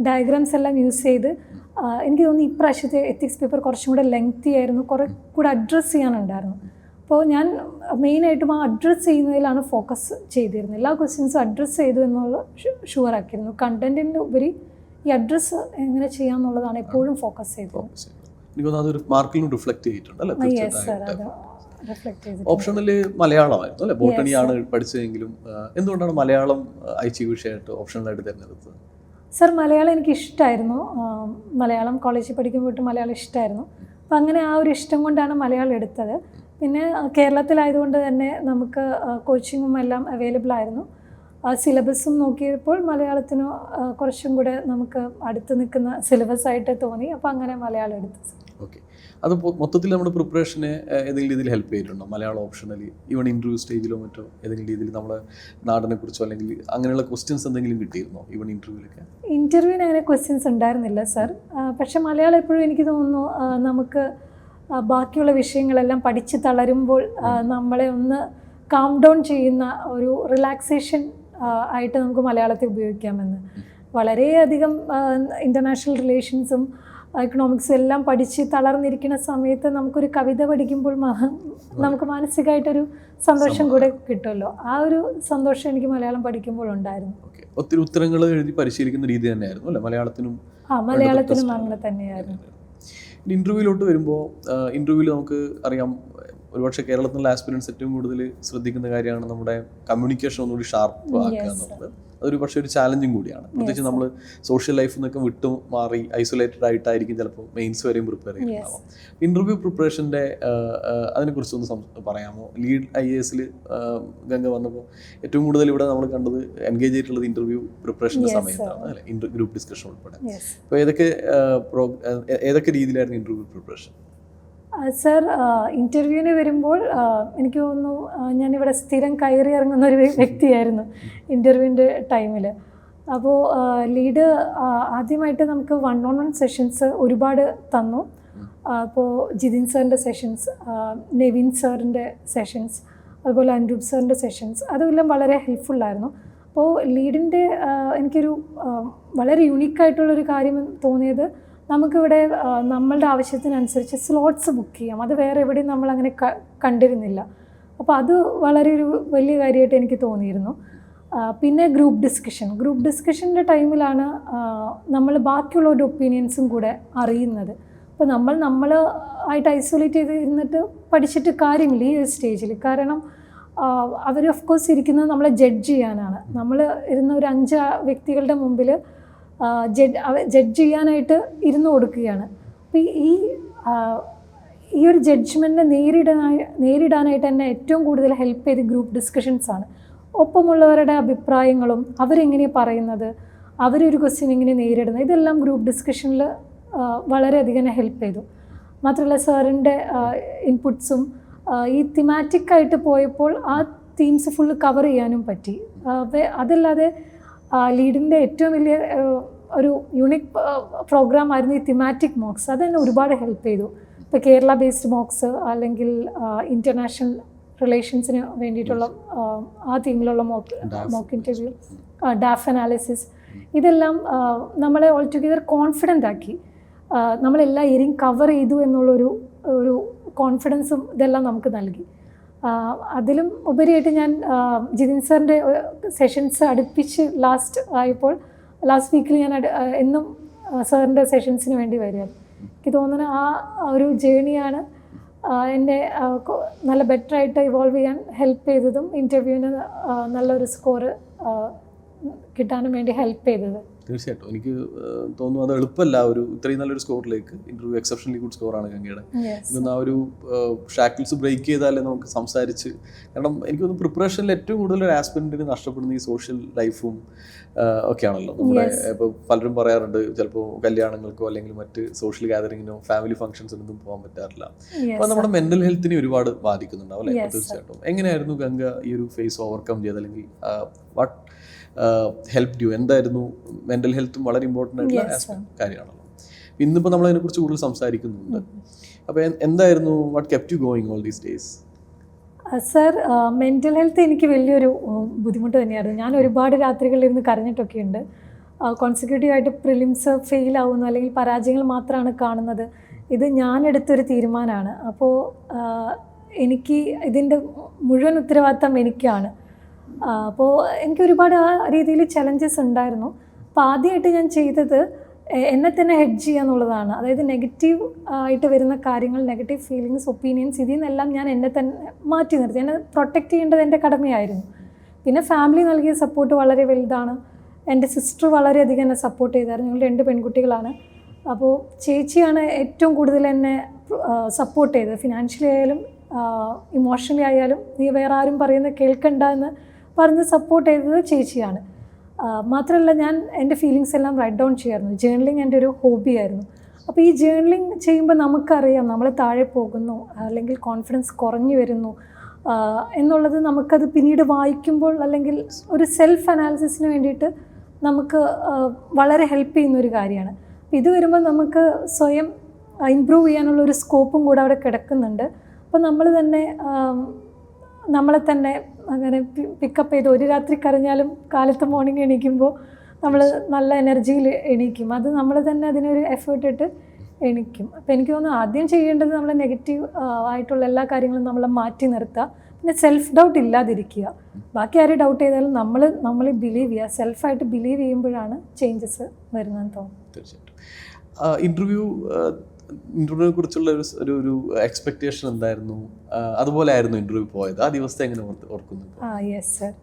ഡയഗ്രാംസ് എല്ലാം യൂസ് ചെയ്ത് എനിക്ക് തോന്നുന്നു ഇപ്രാവശ്യത്തെ എത്തിക്സ് പേപ്പർ കുറച്ചും കൂടെ ലെങ്തി ആയിരുന്നു, കുറേ കൂടെ അഡ്രസ്സ് ചെയ്യാനുണ്ടായിരുന്നു. അപ്പോൾ ഞാൻ മെയിനായിട്ടും ആ അഡ്രസ്സ് ചെയ്യുന്നതിലാണ് ഫോക്കസ് ചെയ്തിരുന്നത്. എല്ലാ ക്വസ്റ്റ്യൻസും അഡ്രസ്സ് ചെയ്തു എന്നുള്ള ഷുവർ ആക്കിയിരുന്നു. കണ്ടൻറ്റിൻ്റെ ഉപരി ഈ അഡ്രസ്സ് എങ്ങനെ ചെയ്യാമെന്നുള്ളതാണ് എപ്പോഴും ഫോക്കസ് ചെയ്തത്. എനിക്ക് തോന്നുന്നു അതൊരു മാർക്കിലും റിഫ്ലക്റ്റ് ചെയ്തിട്ടുണ്ടല്ലേ? റിഫ്ലക്റ്റ് ഓപ്ഷനിൽ മലയാളമായിരുന്നു അല്ലേ? ബോട്ടണിയാണ് പഠിച്ചതെങ്കിലും എന്തുകൊണ്ടാണ് മലയാളം ഐച്ഛിക വിഷയമായിട്ട് ഓപ്ഷണലായിട്ട് തിരഞ്ഞെടുത്തത്? സർ, മലയാളം എനിക്ക് ഇഷ്ടമായിരുന്നു. മലയാളം കോളേജിൽ പഠിക്കുമ്പോൾ മലയാളം ഇഷ്ടമായിരുന്നു. അപ്പം അങ്ങനെ ആ ഒരു ഇഷ്ടം കൊണ്ടാണ് മലയാളം എടുത്തത്. പിന്നെ കേരളത്തിലായതുകൊണ്ട് തന്നെ നമുക്ക് കോച്ചിങ്ങും എല്ലാം അവൈലബിൾ ആയിരുന്നു. സിലബസും നോക്കിയപ്പോൾ മലയാളത്തിന് കുറച്ചും കൂടെ നമുക്ക് അടുത്ത് നിൽക്കുന്ന സിലബസ് ആയിട്ട് തോന്നി. അപ്പോൾ അങ്ങനെ മലയാളം എടുത്തു. ഓക്കെ. അത് മൊത്തത്തിൽ നമ്മുടെ പ്രിപ്പറേഷനെ ഏതെങ്കിലും രീതിയിൽ ഹെൽപ്പ് ചെയ്തിട്ടുണ്ടോ? മലയാളം ഓപ്ഷണലി ഈവൺ ഇൻ്റർവ്യൂ സ്റ്റേജിലോ മറ്റോ ഏതെങ്കിലും രീതിയിൽ നമ്മുടെ നാടിനെ കുറിച്ചോ അല്ലെങ്കിൽ അങ്ങനെയുള്ള ക്വസ്റ്റ്യൻസ് എന്തെങ്കിലും കിട്ടിയിരുന്നോ ഈവൺ ഇൻ്റർവ്യൂവിലൊക്കെ? ഇൻ്റർവ്യൂവിന് അങ്ങനെ ക്വസ്റ്റ്യൻസ് ഉണ്ടായിരുന്നില്ല സർ. പക്ഷേ മലയാളം എപ്പോഴും എനിക്ക് തോന്നുന്നു നമുക്ക് ബാക്കിയുള്ള വിഷയങ്ങളെല്ലാം പഠിച്ച് തളരുമ്പോൾ നമ്മളെ ഒന്ന് കാം ഡൗൺ ചെയ്യുന്ന ഒരു റിലാക്സേഷൻ ആയിട്ട് നമുക്ക് മലയാളത്തെ ഉപയോഗിക്കാമെന്ന്. വളരെയധികം ഇൻ്റർനാഷണൽ റിലേഷൻസും എക്കണോമിക്സും എല്ലാം പഠിച്ച് തളർന്നിരിക്കുന്ന സമയത്ത് നമുക്കൊരു കവിത പഠിക്കുമ്പോൾ നമുക്ക് മാനസികമായിട്ടൊരു സന്തോഷം കൂടെ കിട്ടുമല്ലോ. ആ ഒരു സന്തോഷം എനിക്ക് മലയാളം പഠിക്കുമ്പോൾ ഉണ്ടായിരുന്നു. ഒത്തിരി ഉത്തരങ്ങൾ എഴുതി പരിശീലിക്കുന്ന രീതി തന്നെയായിരുന്നു അല്ലേ മലയാളത്തിനും? മലയാളത്തിനും അങ്ങനെ തന്നെയായിരുന്നു. ഇൻ്റർവ്യൂവിലോട്ട് വരുമ്പോൾ ഇൻ്റർവ്യൂവിൽ നമുക്ക് അറിയാം, ഒരുപക്ഷെ കേരളത്തിലുള്ള ആസ്പിരൻസ് ഏറ്റവും കൂടുതൽ ശ്രദ്ധിക്കുന്ന കാര്യമാണ് നമ്മുടെ കമ്മ്യൂണിക്കേഷൻ ഒന്നുകൂടി ഷാർപ്പ് ആക്കുക എന്നുള്ളത്. അതൊരു പക്ഷേ ഒരു ചാലഞ്ചിങ് കൂടിയാണ്. പ്രത്യേകിച്ച് നമ്മൾ സോഷ്യൽ ലൈഫിൽ നിന്നൊക്കെ വിട്ടു മാറി ഐസൊലേറ്റഡ് ആയിട്ടായിരിക്കും ചിലപ്പോൾ മെയിൻസ് വരെയും പ്രിപ്പയർ ചെയ്യുന്നുണ്ടാവും. ഇൻ്റർവ്യൂ പ്രിപ്പറേഷൻ്റെ അതിനെക്കുറിച്ചൊന്ന് പറയാമോ? ലീഡ് IASൽ ഗംഗ വന്നപ്പോൾ ഏറ്റവും കൂടുതൽ ഇവിടെ നമ്മൾ കണ്ടത് എൻഗേജ് ചെയ്തിട്ടുള്ളത് ഇൻ്റർവ്യൂ പ്രിപ്പറേഷൻ്റെ സമയത്താണ് അല്ലേ, ഗ്രൂപ്പ് ഡിസ്കഷൻ ഉൾപ്പെടെ. അപ്പോൾ ഏതൊക്കെ രീതിയിലായിരുന്നു ഇൻ്റർവ്യൂ പ്രിപ്പറേഷൻ? സർ, ഇൻ്റർവ്യൂവിന് വരുമ്പോൾ എനിക്ക് തോന്നുന്നു ഞാനിവിടെ സ്ഥിരം കയറി ഇറങ്ങുന്ന ഒരു വ്യക്തിയായിരുന്നു ഇൻ്റർവ്യൂവിൻ്റെ ടൈമിൽ. അപ്പോൾ ലീഡ് ആദ്യമായിട്ട് നമുക്ക് 1-on-1 സെഷൻസ് ഒരുപാട് തന്നു. അപ്പോൾ ജിതിൻ സാറിൻ്റെ സെഷൻസ്, നെവിൻ സാറിൻ്റെ സെഷൻസ്, അതുപോലെ അൻരൂപ് സാറിൻ്റെ സെഷൻസ്, അതെല്ലാം വളരെ ഹെൽപ്ഫുള്ളായിരുന്നു. അപ്പോൾ ലീഡിൻ്റെ എനിക്കൊരു വളരെ യുണീക്കായിട്ടുള്ളൊരു കാര്യം തോന്നിയത്, നമുക്കിവിടെ നമ്മളുടെ ആവശ്യത്തിനനുസരിച്ച് സ്ലോട്ട്സ് ബുക്ക് ചെയ്യാം. അത് വേറെ എവിടെയും നമ്മളങ്ങനെ കണ്ടിരുന്നില്ല. അപ്പോൾ അത് വളരെ ഒരു വലിയ കാര്യമായിട്ട് എനിക്ക് തോന്നിയിരുന്നു. പിന്നെ ഗ്രൂപ്പ് ഡിസ്കഷൻ്റെ ടൈമിലാണ് നമ്മൾ ബാക്കിയുള്ളവരുടെ ഒപ്പീനിയൻസും കൂടെ അറിയുന്നത്. അപ്പോൾ നമ്മൾ ആയിട്ട് ഐസൊലേറ്റ് ചെയ്ത് ഇരുന്നിട്ട് പഠിച്ചിട്ട് കാര്യമില്ല ഈ ഒരു സ്റ്റേജിൽ. കാരണം അവർ ഓഫ് കോഴ്സ് ഇരിക്കുന്നത് നമ്മളെ ജഡ്ജ് ചെയ്യാനാണ്. നമ്മൾ ഇരുന്ന ഒരു 5 വ്യക്തികളുടെ മുമ്പിൽ ജഡ്ജ് ചെയ്യാനായിട്ട് ഇരുന്ന് കൊടുക്കുകയാണ്. അപ്പോൾ ഈ ഒരു ജഡ്ജ്മെൻറ്റിനെ നേരിടാനായിട്ട് എന്നെ ഏറ്റവും കൂടുതൽ ഹെൽപ്പ് ചെയ്ത് ഗ്രൂപ്പ് ഡിസ്കഷൻസാണ്. ഒപ്പമുള്ളവരുടെ അഭിപ്രായങ്ങളും അവരെങ്ങനെയാണ് പറയുന്നത്, അവരൊരു ക്വസ്റ്റ്യൻ എങ്ങനെ നേരിടുന്നത്, ഇതെല്ലാം ഗ്രൂപ്പ് ഡിസ്കഷനിൽ വളരെയധികം ഹെൽപ്പ് ചെയ്തു. മാത്രമല്ല സാറിൻ്റെ ഇൻപുട്സും ഈ തിമാറ്റിക്കായിട്ട് പോയപ്പോൾ ആ തീംസ് ഫുള്ള് കവർ ചെയ്യാനും പറ്റി. അതല്ലാതെ ലീഡിൻ്റെ ഏറ്റവും വലിയ ഒരു യൂണിക് പ്രോഗ്രാം ആയിരുന്നു ഈ തിമാറ്റിക് മോക്സ്. അതെന്നെ ഒരുപാട് ഹെൽപ്പ് ചെയ്തു. ഇപ്പോൾ കേരള ബേസ്ഡ് മോക്സ് അല്ലെങ്കിൽ ഇൻ്റർനാഷണൽ റിലേഷൻസിന് വേണ്ടിയിട്ടുള്ള ആ തീമിലുള്ള മോക്ക് ഇൻ്റർവ്യൂ, ഡാഫ് അനാലിസിസ്, ഇതെല്ലാം നമ്മളെ ഓൾ ടുഗെദർ കോൺഫിഡൻ്റ് ആക്കി. നമ്മളെല്ലാ ഏരിയയും കവർ ചെയ്തു എന്നുള്ളൊരു കോൺഫിഡൻസും ഇതെല്ലാം നമുക്ക് നൽകി. അതിലും ഉപരിയായിട്ട് ഞാൻ ജിതിൻ സാറിൻ്റെ സെഷൻസ് അടുപ്പിച്ച് ലാസ്റ്റ് വീക്കിൽ ഞാൻ എന്നും സാറിൻ്റെ സെഷൻസിന് വേണ്ടി വരികയാണ്. എനിക്ക് തോന്നുന്നു ആ ഒരു ജേണിയാണ് എന്നെ നല്ല ബെറ്ററായിട്ട് ഇവോൾവ് ചെയ്യാൻ ഹെൽപ്പ് ചെയ്തതും ഇൻ്റർവ്യൂവിന് നല്ലൊരു സ്കോറ് കിട്ടാനും വേണ്ടി ഹെൽപ്പ് ചെയ്തത്. തീർച്ചയായിട്ടും എനിക്ക് തോന്നുന്നു അത് എളുപ്പമല്ല. ഇത്രയും നല്ലൊരു സ്കോറിലേക്ക് ഇൻ്റർവ്യൂ എക്സെപ്ഷനലി ഗുഡ് സ്കോറാണ് ഗംഗയുടെ. ഇന്ന് ആ ഒരു ഷാക്കിൾസ് ബ്രേക്ക് ചെയ്താലേ നമുക്ക് സംസാരിച്ച്, കാരണം എനിക്ക് തോന്നുന്നു പ്രിപ്പറേഷനിൽ ഏറ്റവും കൂടുതൽ ഒരു ആസ്പിരൻറ്റിന് നഷ്ടപ്പെടുന്ന ഈ സോഷ്യൽ ലൈഫും ഒക്കെയാണല്ലോ. നമ്മുടെ ഇപ്പോൾ പലരും പറയാറുണ്ട് ചിലപ്പോൾ കല്യാണങ്ങൾക്കോ അല്ലെങ്കിൽ മറ്റ് സോഷ്യൽ ഗാദറിങ്ങിനോ ഫാമിലി ഫംഗ്ഷൻസിനൊന്നും പോകാൻ പറ്റാറില്ല. അപ്പോൾ നമ്മുടെ മെൻ്റൽ ഹെൽത്തിനെ ഒരുപാട് ബാധിക്കുന്നുണ്ടാവും അല്ലേ? തീർച്ചയായിട്ടും. എങ്ങനെയായിരുന്നു ഗംഗ ഈ ഒരു ഫേസ് ഓവർകം ചെയ്ത്, അല്ലെങ്കിൽ വാട്ട് ഹെൽപ്പ് യു? എന്തായിരുന്നു? മെൻ്റൽ ഹെൽത്തും വളരെ ഇമ്പോർട്ടൻ്റ് ആയിട്ടുള്ള കാര്യമാണല്ലോ. ഇന്നിപ്പോൾ നമ്മൾ അതിനെക്കുറിച്ച് കൂടുതൽ സംസാരിക്കുന്നുണ്ട്. അപ്പോൾ എന്തായിരുന്നു what kept you going all these days? Sir, mental health എനിക്ക് വലിയൊരു ബുദ്ധിമുട്ട് തന്നെയായിരുന്നു. ഞാൻ ഒരുപാട് രാത്രികളിലിരുന്ന് കരഞ്ഞിട്ടൊക്കെയുണ്ട്. കോൺസിക്യൂട്ടീവായിട്ട് പ്രിലിംസ് ഫെയിൽ ആവുന്നു അല്ലെങ്കിൽ പരാജയങ്ങൾ മാത്രമാണ് കാണുന്നത്. ഇത് ഞാനെടുത്തൊരു തീരുമാനമാണ്. അപ്പോൾ എനിക്ക് ഇതിൻ്റെ മുഴുവൻ ഉത്തരവാദിത്തം എനിക്കാണ്. അപ്പോൾ എനിക്ക് ഒരുപാട് ആ രീതിയിൽ ചലഞ്ചസ് ഉണ്ടായിരുന്നു. അപ്പോൾ ആദ്യമായിട്ട് ഞാൻ ചെയ്തത് എന്നെ തന്നെ ഹെഡ് ചെയ്യുക എന്നുള്ളതാണ്. അതായത് നെഗറ്റീവ് ആയിട്ട് വരുന്ന കാര്യങ്ങൾ, നെഗറ്റീവ് ഫീലിങ്സ്, ഒപ്പീനിയൻസ്, ഇതിൽ നിന്നെല്ലാം ഞാൻ എന്നെ തന്നെ മാറ്റി നിർത്തി. എന്നെ പ്രൊട്ടക്റ്റ് ചെയ്യേണ്ടത് എൻ്റെ കടമയായിരുന്നു. പിന്നെ ഫാമിലി നൽകിയ സപ്പോർട്ട് വളരെ വലുതാണ്. എൻ്റെ സിസ്റ്റർ വളരെയധികം എന്നെ സപ്പോർട്ട് ചെയ്തായിരുന്നു. ഞങ്ങൾ 2 പെൺകുട്ടികളാണ്. അപ്പോൾ ചേച്ചിയാണ് ഏറ്റവും കൂടുതൽ എന്നെ സപ്പോർട്ട് ചെയ്തത്. ഫിനാൻഷ്യലി ആയാലും ഇമോഷണലി ആയാലും നീ വേറെ ആരും പറയുന്നത് കേൾക്കണ്ട എന്ന് പറഞ്ഞ് സപ്പോർട്ട് ചെയ്തത് ചേച്ചിയാണ്. മാത്രമല്ല ഞാൻ എൻ്റെ ഫീലിങ്സ് എല്ലാം റൈറ്റ് ഡൗൺ ചെയ്യായിരുന്നു. ജേർണലിങ് എൻ്റെ ഒരു ഹോബിയായിരുന്നു. അപ്പോൾ ഈ ജേർണലിങ് ചെയ്യുമ്പോൾ നമുക്കറിയാം നമ്മൾ താഴെ പോകുന്നു അല്ലെങ്കിൽ കോൺഫിഡൻസ് കുറഞ്ഞു വരുന്നു എന്നുള്ളത് നമുക്കത് പിന്നീട് വായിക്കുമ്പോൾ അല്ലെങ്കിൽ ഒരു സെൽഫ് അനാലിസിസിന് വേണ്ടിയിട്ട് നമുക്ക് വളരെ ഹെൽപ്പ് ചെയ്യുന്നൊരു കാര്യമാണ്. ഇത് വരുമ്പോൾ നമുക്ക് സ്വയം ഇമ്പ്രൂവ് ചെയ്യാനുള്ളൊരു സ്കോപ്പും കൂടെ അവിടെ കിടക്കുന്നുണ്ട്. അപ്പോൾ നമ്മൾ തന്നെ നമ്മളെ തന്നെ അങ്ങനെ പിക്കപ്പ് ചെയ്ത് ഒരു രാത്രി കരഞ്ഞാലും കാലത്ത് മോർണിംഗ് എണീക്കുമ്പോൾ നമ്മൾ നല്ല എനർജിയിൽ എണീക്കും. അത് നമ്മൾ തന്നെ അതിനൊരു എഫേർട്ട് ഇട്ട് എണീക്കും. അപ്പോൾ എനിക്ക് തോന്നുന്നു ആദ്യം ചെയ്യേണ്ടത് നമ്മൾ നെഗറ്റീവ് ആയിട്ടുള്ള എല്ലാ കാര്യങ്ങളും നമ്മൾ മാറ്റി നിർത്തുക. പിന്നെ സെൽഫ് ഡൗട്ട് ഇല്ലാതിരിക്കുക. ബാക്കി ആരും ഡൗട്ട് ചെയ്താലും നമ്മൾ ബിലീവ് ചെയ്യുക. സെൽഫായിട്ട് ബിലീവ് ചെയ്യുമ്പോഴാണ് ചേഞ്ചസ് വരുന്നതെന്ന് തോന്നുന്നു. തീർച്ചയായിട്ടും. ഇൻ്റർവ്യൂവിനെ കുറിച്ചുള്ള ഒരു എക്സ്പെക്റ്റേഷൻ എന്തായിരുന്നു? അതുപോലെ ആയിരുന്നു ഇൻ്റർവ്യൂ പോയത്? ആ ദിവസത്തെ എങ്ങനെ ഓർക്കുന്നു? Yes sir.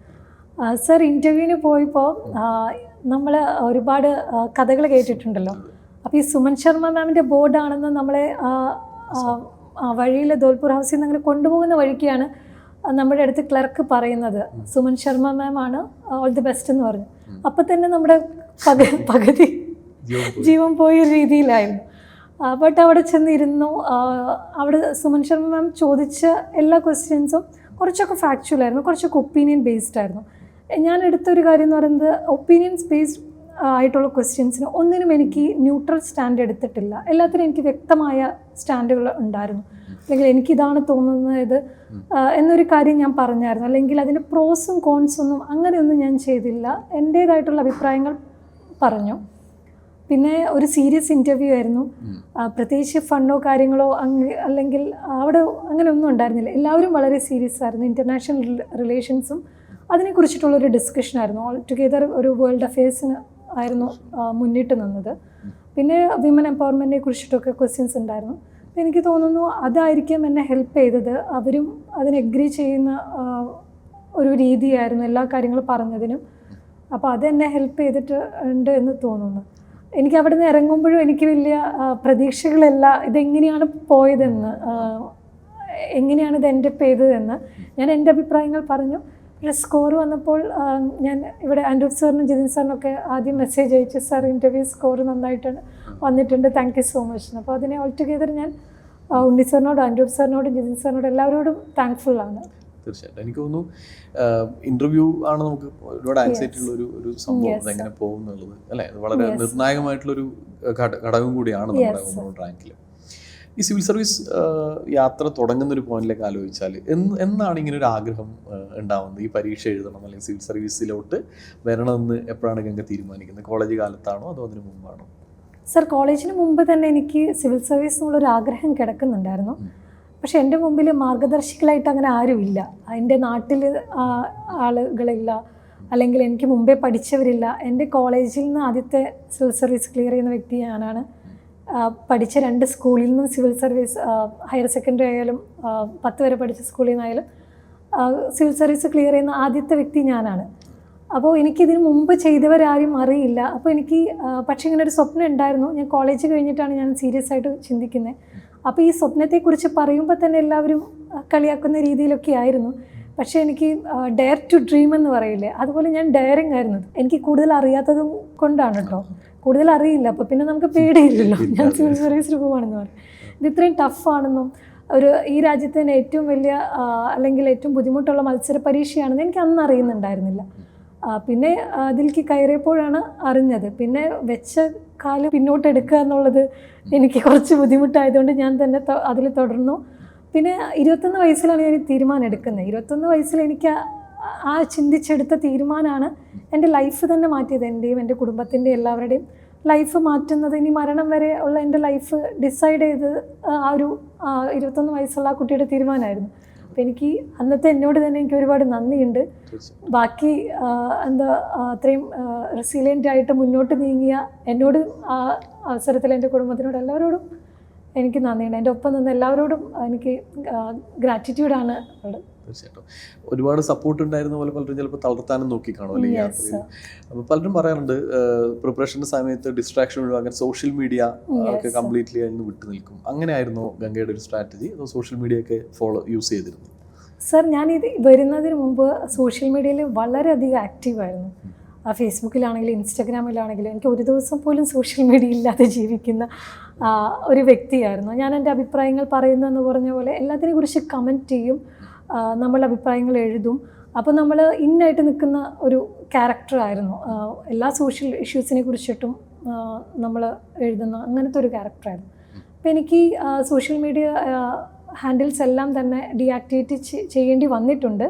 സർ ഇൻ്റർവ്യൂവിന് പോയപ്പോൾ നമ്മൾ ഒരുപാട് കഥകൾ കേട്ടിട്ടുണ്ടല്ലോ. അപ്പോൾ ഈ സുമൻ ശർമ്മ മാമിൻ്റെ ബോർഡാണെന്ന് നമ്മളെ വഴിയിൽ ധോൽപൂർ ഹൗസിൽ നിന്ന് അങ്ങനെ കൊണ്ടുപോകുന്ന വഴിക്കാണ് നമ്മുടെ അടുത്ത് ക്ലർക്ക് പറയുന്നത് സുമൻ ശർമ്മ മാം ആണ് ഓൾ ദി ബെസ്റ്റ് എന്ന് പറഞ്ഞു. അപ്പം തന്നെ നമ്മുടെ പകുതി ജീവൻ പോയ രീതിയിലായിരുന്നു. ബട്ട് അവിടെ ചെന്നിരുന്നു. അവിടെ സുമൻ ശർമ്മ മാം ചോദിച്ച എല്ലാ ക്വസ്റ്റ്യൻസും കുറച്ചൊക്കെ ഫാക്ച്വലായിരുന്നു, കുറച്ചൊക്കെ ഒപ്പീനിയൻ ബേസ്ഡ് ആയിരുന്നു. ഞാൻ എടുത്തൊരു കാര്യം എന്ന് പറയുന്നത് ഒപ്പീനിയൻസ് ബേസ്ഡ് ആയിട്ടുള്ള ക്വസ്റ്റ്യൻസിന് ഒന്നിനും എനിക്ക് ന്യൂട്രൽ സ്റ്റാൻഡ് എടുത്തിട്ടില്ല. എല്ലാത്തിനും എനിക്ക് വ്യക്തമായ സ്റ്റാൻഡുകൾ ഉണ്ടായിരുന്നു. അല്ലെങ്കിൽ എനിക്കിതാണ് തോന്നുന്നത് എന്നൊരു കാര്യം ഞാൻ പറഞ്ഞായിരുന്നു. അല്ലെങ്കിൽ അതിൻ്റെ പ്രോസും കോൺസൊന്നും അങ്ങനെയൊന്നും ഞാൻ ചെയ്തില്ല. എൻ്റേതായിട്ടുള്ള അഭിപ്രായങ്ങൾ പറഞ്ഞു. പിന്നെ ഒരു സീരിയസ് ഇൻ്റർവ്യൂ ആയിരുന്നു. പ്രത്യേകിച്ച് ഫണ്ണോ കാര്യങ്ങളോ അല്ലെങ്കിൽ അവിടെ അങ്ങനെ ഒന്നും ഉണ്ടായിരുന്നില്ല. എല്ലാവരും വളരെ സീരിയസ് ആയിരുന്നു. ഇൻ്റർനാഷണൽ റിലേഷൻസും അതിനെക്കുറിച്ചിട്ടുള്ളൊരു ഡിസ്കഷനായിരുന്നു. ഓൾ ടുഗെദർ ഒരു വേൾഡ് അഫെയർസിന് ആയിരുന്നു മുന്നിട്ട് നിന്നത്. പിന്നെ വിമൻ എംപവർമെൻറ്റിനെ കുറിച്ചിട്ടൊക്കെ ക്വസ്റ്റ്യൻസ് ഉണ്ടായിരുന്നു. അപ്പോൾ എനിക്ക് തോന്നുന്നു അതായിരിക്കും എന്നെ ഹെൽപ്പ് ചെയ്തത്. അവരും അതിന് എഗ്രി ചെയ്യുന്ന ഒരു രീതിയായിരുന്നു എല്ലാ കാര്യങ്ങളും പറഞ്ഞതിനും. അപ്പോൾ അതെന്നെ ഹെൽപ്പ് ചെയ്തിട്ട് ഉണ്ട് എന്ന് തോന്നുന്നു. എനിക്ക് അവിടെ നിന്ന് ഇറങ്ങുമ്പോഴും എനിക്ക് വലിയ പ്രതീക്ഷകളല്ല ഇതെങ്ങനെയാണ് പോയതെന്ന്, എങ്ങനെയാണ് ഇത് എൻ്റെ ചെയ്തതെന്ന്. ഞാൻ എൻ്റെ അഭിപ്രായങ്ങൾ പറഞ്ഞു. പക്ഷേ സ്കോർ വന്നപ്പോൾ ഞാൻ ഇവിടെ ആൻഡ്രൂഫ് സാറിനും ജിതിൻ സാറിനൊക്കെ ആദ്യം മെസ്സേജ് അയച്ചു, സാർ ഇൻ്റർവ്യൂ സ്കോർ നന്നായിട്ട് വന്നിട്ടുണ്ട്, താങ്ക് യു സോ മച്ച്. അപ്പോൾ അതിനെ ഓൾ ടുഗെദർ ഞാൻ ഉണ്ണി സാറിനോടും ആൻഡ്രൂഫ് സാറിനോടും ജിതിൻ സാറിനോടും എല്ലാവരോടും താങ്ക്ഫുള്ളാണ്. തീർച്ചയായിട്ടും എനിക്ക് തോന്നുന്നു ഇൻ്റർവ്യൂ ആണ് നമുക്ക് ഒരുപാട് ആൻസൈറ്റി ഉള്ള ഒരു സംഭവം, അതെങ്ങനെ പോകും എന്നുള്ളത് അല്ലേ, വളരെ നിർണായകമായിട്ടുള്ളൊരു ഘടകം കൂടിയാണ് നമ്മുടെ റാങ്കിൽ. ഈ സിവിൽ സർവീസ് യാത്ര തുടങ്ങുന്ന ഒരു പോയിന്റിലേക്ക് ആലോചിച്ചാൽ എന്നാണ് ഇങ്ങനെ ഒരു ആഗ്രഹം ഉണ്ടാവുന്നത്, ഈ പരീക്ഷ എഴുതണം അല്ലെങ്കിൽ സിവിൽ സർവീസിലോട്ട് വരണമെന്ന് എപ്പോഴാണ് ഗംഗ തീരുമാനിക്കുന്നത്? കോളേജ് കാലത്താണോ അതോ അതിന് മുമ്പാണോ? സർ, കോളേജിന് മുമ്പ് തന്നെ എനിക്ക് സിവിൽ സർവീസ് എന്നുള്ളൊരു ആഗ്രഹം കിടക്കുന്നുണ്ടായിരുന്നു. പക്ഷെ എൻ്റെ മുമ്പിൽ മാർഗദർശികളായിട്ട് അങ്ങനെ ആരുമില്ല. എൻ്റെ നാട്ടിൽ ആളുകളില്ല, അല്ലെങ്കിൽ എനിക്ക് മുമ്പേ പഠിച്ചവരില്ല. എൻ്റെ കോളേജിൽ നിന്ന് ആദ്യത്തെ സിവിൽ സർവീസ് ക്ലിയർ ചെയ്യുന്ന വ്യക്തി ഞാനാണ്. പഠിച്ച 2 സ്കൂളിൽ നിന്നും സിവിൽ സർവീസ്, ഹയർ സെക്കൻഡറി ആയാലും 10 വരെ പഠിച്ച സ്കൂളിൽ നിന്നായാലും സിവിൽ സർവീസ് ക്ലിയർ ചെയ്യുന്ന ആദ്യത്തെ വ്യക്തി ഞാനാണ്. അപ്പോൾ എനിക്കിതിന് മുമ്പ് ചെയ്തവരാരും അറിയില്ല. അപ്പോൾ എനിക്ക് പക്ഷേ ഇങ്ങനെ ഒരു സ്വപ്നം ഉണ്ടായിരുന്നു. ഞാൻ കോളേജ് കഴിഞ്ഞിട്ടാണ് ഞാൻ സീരിയസ് ആയിട്ട് ചിന്തിക്കുന്നത്. അപ്പോൾ ഈ സ്വപ്നത്തെക്കുറിച്ച് പറയുമ്പോൾ തന്നെ എല്ലാവരും കളിയാക്കുന്ന രീതിയിലൊക്കെ ആയിരുന്നു. പക്ഷേ എനിക്ക് ഡെയർ ടു ഡ്രീം എന്ന് പറയില്ലേ, അതുപോലെ ഞാൻ ഡെയറിങ് ആയിരുന്നു. എനിക്ക് കൂടുതൽ അറിയാത്തതും കൊണ്ടാണ് കേട്ടോ, കൂടുതൽ അറിയില്ല. അപ്പോൾ പിന്നെ നമുക്ക് പേടിയില്ലല്ലോ, ഞാൻ സിവിൽ സർവീസിൽ പോവാണെന്ന് പറയും. ഇത് ഇത്രയും ടഫാണെന്നും ഈ രാജ്യത്ത് തന്നെ ഏറ്റവും വലിയ അല്ലെങ്കിൽ ഏറ്റവും ബുദ്ധിമുട്ടുള്ള മത്സര പരീക്ഷയാണെന്ന് എനിക്ക് അന്ന് അറിയുന്നുണ്ടായിരുന്നില്ല. പിന്നെ അതിലേക്ക് കയറിയപ്പോഴാണ് അറിഞ്ഞത്. പിന്നെ വെച്ച കാല് പിന്നോട്ട് എടുക്കുക എന്നുള്ളത് എനിക്ക് കുറച്ച് ബുദ്ധിമുട്ടായതുകൊണ്ട് ഞാൻ തന്നെ അതിൽ തുടർന്നു. പിന്നെ 21 വയസ്സിലാണ് ഞാൻ തീരുമാനം എടുക്കുന്നത്. 21 വയസ്സിൽ എനിക്ക് ആ ചിന്തിച്ചെടുത്ത തീരുമാനമാണ് എൻ്റെ ലൈഫ് തന്നെ മാറ്റിയത്. എൻ്റെയും എൻ്റെ കുടുംബത്തിൻ്റെയും എല്ലാവരുടെയും ലൈഫ് മാറ്റുന്നത്. ഇനി മരണം വരെ ഉള്ള എൻ്റെ ലൈഫ് ഡിസൈഡ് ചെയ്ത് ആ ഒരു 21 വയസ്സുള്ള ആ കുട്ടിയുടെ തീരുമാനമായിരുന്നു. അപ്പോൾ എനിക്ക് അന്നത്തെ എന്നോട് തന്നെ എനിക്ക് ഒരുപാട് നന്ദിയുണ്ട്. ബാക്കി അത്രയും റെസിലിയൻ്റ് ആയിട്ട് മുന്നോട്ട് നീങ്ങിയ എന്നോട് ആ അവസരത്തിൽ എൻ്റെ കുടുംബത്തിനോട് എല്ലാവരോടും എനിക്ക് നന്ദിയുണ്ട്. എൻ്റെ ഒപ്പം നിന്ന് എല്ലാവരോടും എനിക്ക് ഗ്രാറ്റിറ്റ്യൂഡാണ് ഉള്ളത്. തീർച്ചയായിട്ടും ഒരുപാട് സപ്പോർട്ട് ഉണ്ടായിരുന്ന പോലെ പലരും ചിലപ്പോൾ തളർത്താനും നോക്കി കാണും അല്ലെങ്കിൽ യാത്രയിൽ. അപ്പോൾ പലരും പറയാറുണ്ട് പ്രിപ്പറേഷൻ്റെ സമയത്ത് ഡിസ്ട്രാക്ഷൻ ഒഴിവാക്കാൻ സോഷ്യൽ മീഡിയ ഒക്കെ കംപ്ലീറ്റ്ലി അതിന് വിട്ടു നിൽക്കും. അങ്ങനെ ആയിരുന്നോ ഗംഗയുടെ ഒരു സ്ട്രാറ്റജി, അതോ സോഷ്യൽ മീഡിയ ഒക്കെ യൂസ് ചെയ്തിരുന്നു? സർ, ഞാനിത് വരുന്നതിന് മുമ്പ് സോഷ്യൽ മീഡിയയിൽ വളരെയധികം ആക്റ്റീവായിരുന്നു. ഫേസ്ബുക്കിലാണെങ്കിലും ഇൻസ്റ്റഗ്രാമിലാണെങ്കിലും എനിക്ക് ഒരു ദിവസം പോലും സോഷ്യൽ മീഡിയ ഇല്ലാതെ ജീവിക്കുന്ന ഒരു വ്യക്തിയായിരുന്നു ഞാൻ. എൻ്റെ അഭിപ്രായങ്ങൾ പറയുന്നതെന്ന് പറഞ്ഞ പോലെ എല്ലാത്തിനെ കുറിച്ച് കമൻറ്റ് ചെയ്യും, നമ്മളുടെ അഭിപ്രായങ്ങൾ എഴുതും. അപ്പോൾ നമ്മൾ ഇന്നായിട്ട് നിൽക്കുന്ന ഒരു ക്യാരക്ടറായിരുന്നു. എല്ലാ സോഷ്യൽ ഇഷ്യൂസിനെ കുറിച്ചിട്ടും നമ്മൾ എഴുതുന്ന അങ്ങനത്തെ ഒരു ക്യാരക്ടറായിരുന്നു. അപ്പോൾ എനിക്ക് സോഷ്യൽ മീഡിയ ഹാൻഡിൽസ് എല്ലാം തന്നെ ഡീആക്ടിവേറ്റ് ചെയ്യേണ്ടി വന്നിട്ടുണ്ട്.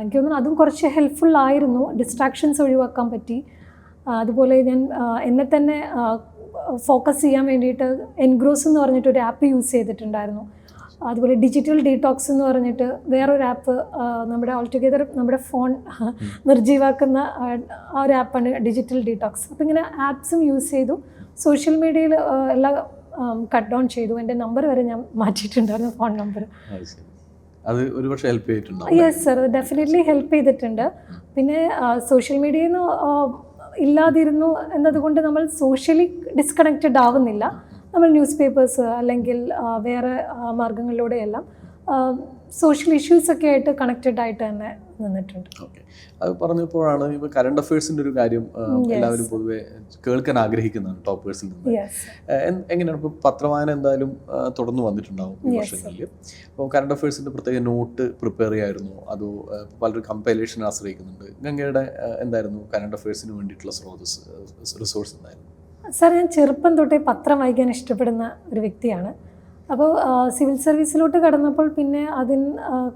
എനിക്ക് തോന്നുന്നു അതും കുറച്ച് ഹെൽപ്ഫുള്ളായിരുന്നു. ഡിസ്ട്രാക്ഷൻസ് ഒഴിവാക്കാൻ പറ്റി. അതുപോലെ ഞാൻ എന്നെ തന്നെ ഫോക്കസ് ചെയ്യാൻ വേണ്ടിയിട്ട് എൻഗ്രോസ് എന്ന് പറഞ്ഞിട്ടൊരു ആപ്പ് യൂസ് ചെയ്തിട്ടുണ്ടായിരുന്നു. അതുപോലെ ഡിജിറ്റൽ ഡീടോക്സ് എന്ന് പറഞ്ഞിട്ട് വേറൊരു ആപ്പ്, നമ്മുടെ ഓൾടുഗെദർ നമ്മുടെ ഫോൺ നിർജ്ജീവാക്കുന്ന ആ ഒരു ആപ്പാണ് ഡിജിറ്റൽ ഡീടോക്സ്. അപ്പോൾ ഇങ്ങനെ ആപ്സും യൂസ് ചെയ്തു. സോഷ്യൽ മീഡിയയിൽ എല്ലാം കട്ട് ഡൗൺ ചെയ്തു. എൻ്റെ നമ്പർ വരെ ഞാൻ മാറ്റിയിട്ടുണ്ടായിരുന്നു, ഫോൺ നമ്പർ. അത് ഒരുപക്ഷെ ഹെൽപ്പ് ചെയ്തിട്ടുണ്ടാവും. യെസ് സർ, ഡെഫിനറ്റ്ലി ഹെൽപ്പ് ചെയ്തിട്ടുണ്ട്. പിന്നെ സോഷ്യൽ മീഡിയയിൽ നിന്ന് ഇല്ലാതിരുന്നു എന്നതുകൊണ്ട് നമ്മൾ സോഷ്യലി ഡിസ്കണക്റ്റഡ് ആവുന്നില്ല. നമ്മൾ ന്യൂസ് പേപ്പേഴ്സ് അല്ലെങ്കിൽ വേറെ മാർഗങ്ങളിലൂടെയെല്ലാം സോഷ്യൽ ഇഷ്യൂസൊക്കെ ആയിട്ട് കണക്റ്റഡ് ആയിട്ട് തന്നെ നിന്നിട്ടുണ്ട്. ഓക്കെ, അത് പറഞ്ഞപ്പോഴാണ് ഇപ്പോൾ കറണ്ട് അഫയേഴ്സിൻ്റെ ഒരു കാര്യം എല്ലാവരും പൊതുവെ കേൾക്കാൻ ആഗ്രഹിക്കുന്നതാണ് ടോപ്പേഴ്സിൽ നിന്ന്. എങ്ങനെയാണ് ഇപ്പോൾ പത്രവായന എന്തായാലും തുടർന്ന് വന്നിട്ടുണ്ടാവും ഈ വർഷങ്ങളിൽ. അപ്പോൾ കറണ്ട് അഫയേഴ്സിൻ്റെ പ്രത്യേക നോട്ട് പ്രിപ്പയർ ചെയ്യായിരുന്നു, അതോ പലരും കമ്പൈലേഷനെ ആശ്രയിക്കുന്നുണ്ട്? ഗംഗയുടെ എന്തായിരുന്നു കറണ്ട് അഫയേഴ്സിന് വേണ്ടിയിട്ടുള്ള റിസോഴ്സ് എന്തായിരുന്നു? സാർ, ഞാൻ ചെറുപ്പം തൊട്ടേ പത്രം വായിക്കാൻ ഇഷ്ടപ്പെടുന്ന ഒരു വ്യക്തിയാണ്. അപ്പോൾ സിവിൽ സർവീസിലോട്ട് കടന്നപ്പോൾ പിന്നെ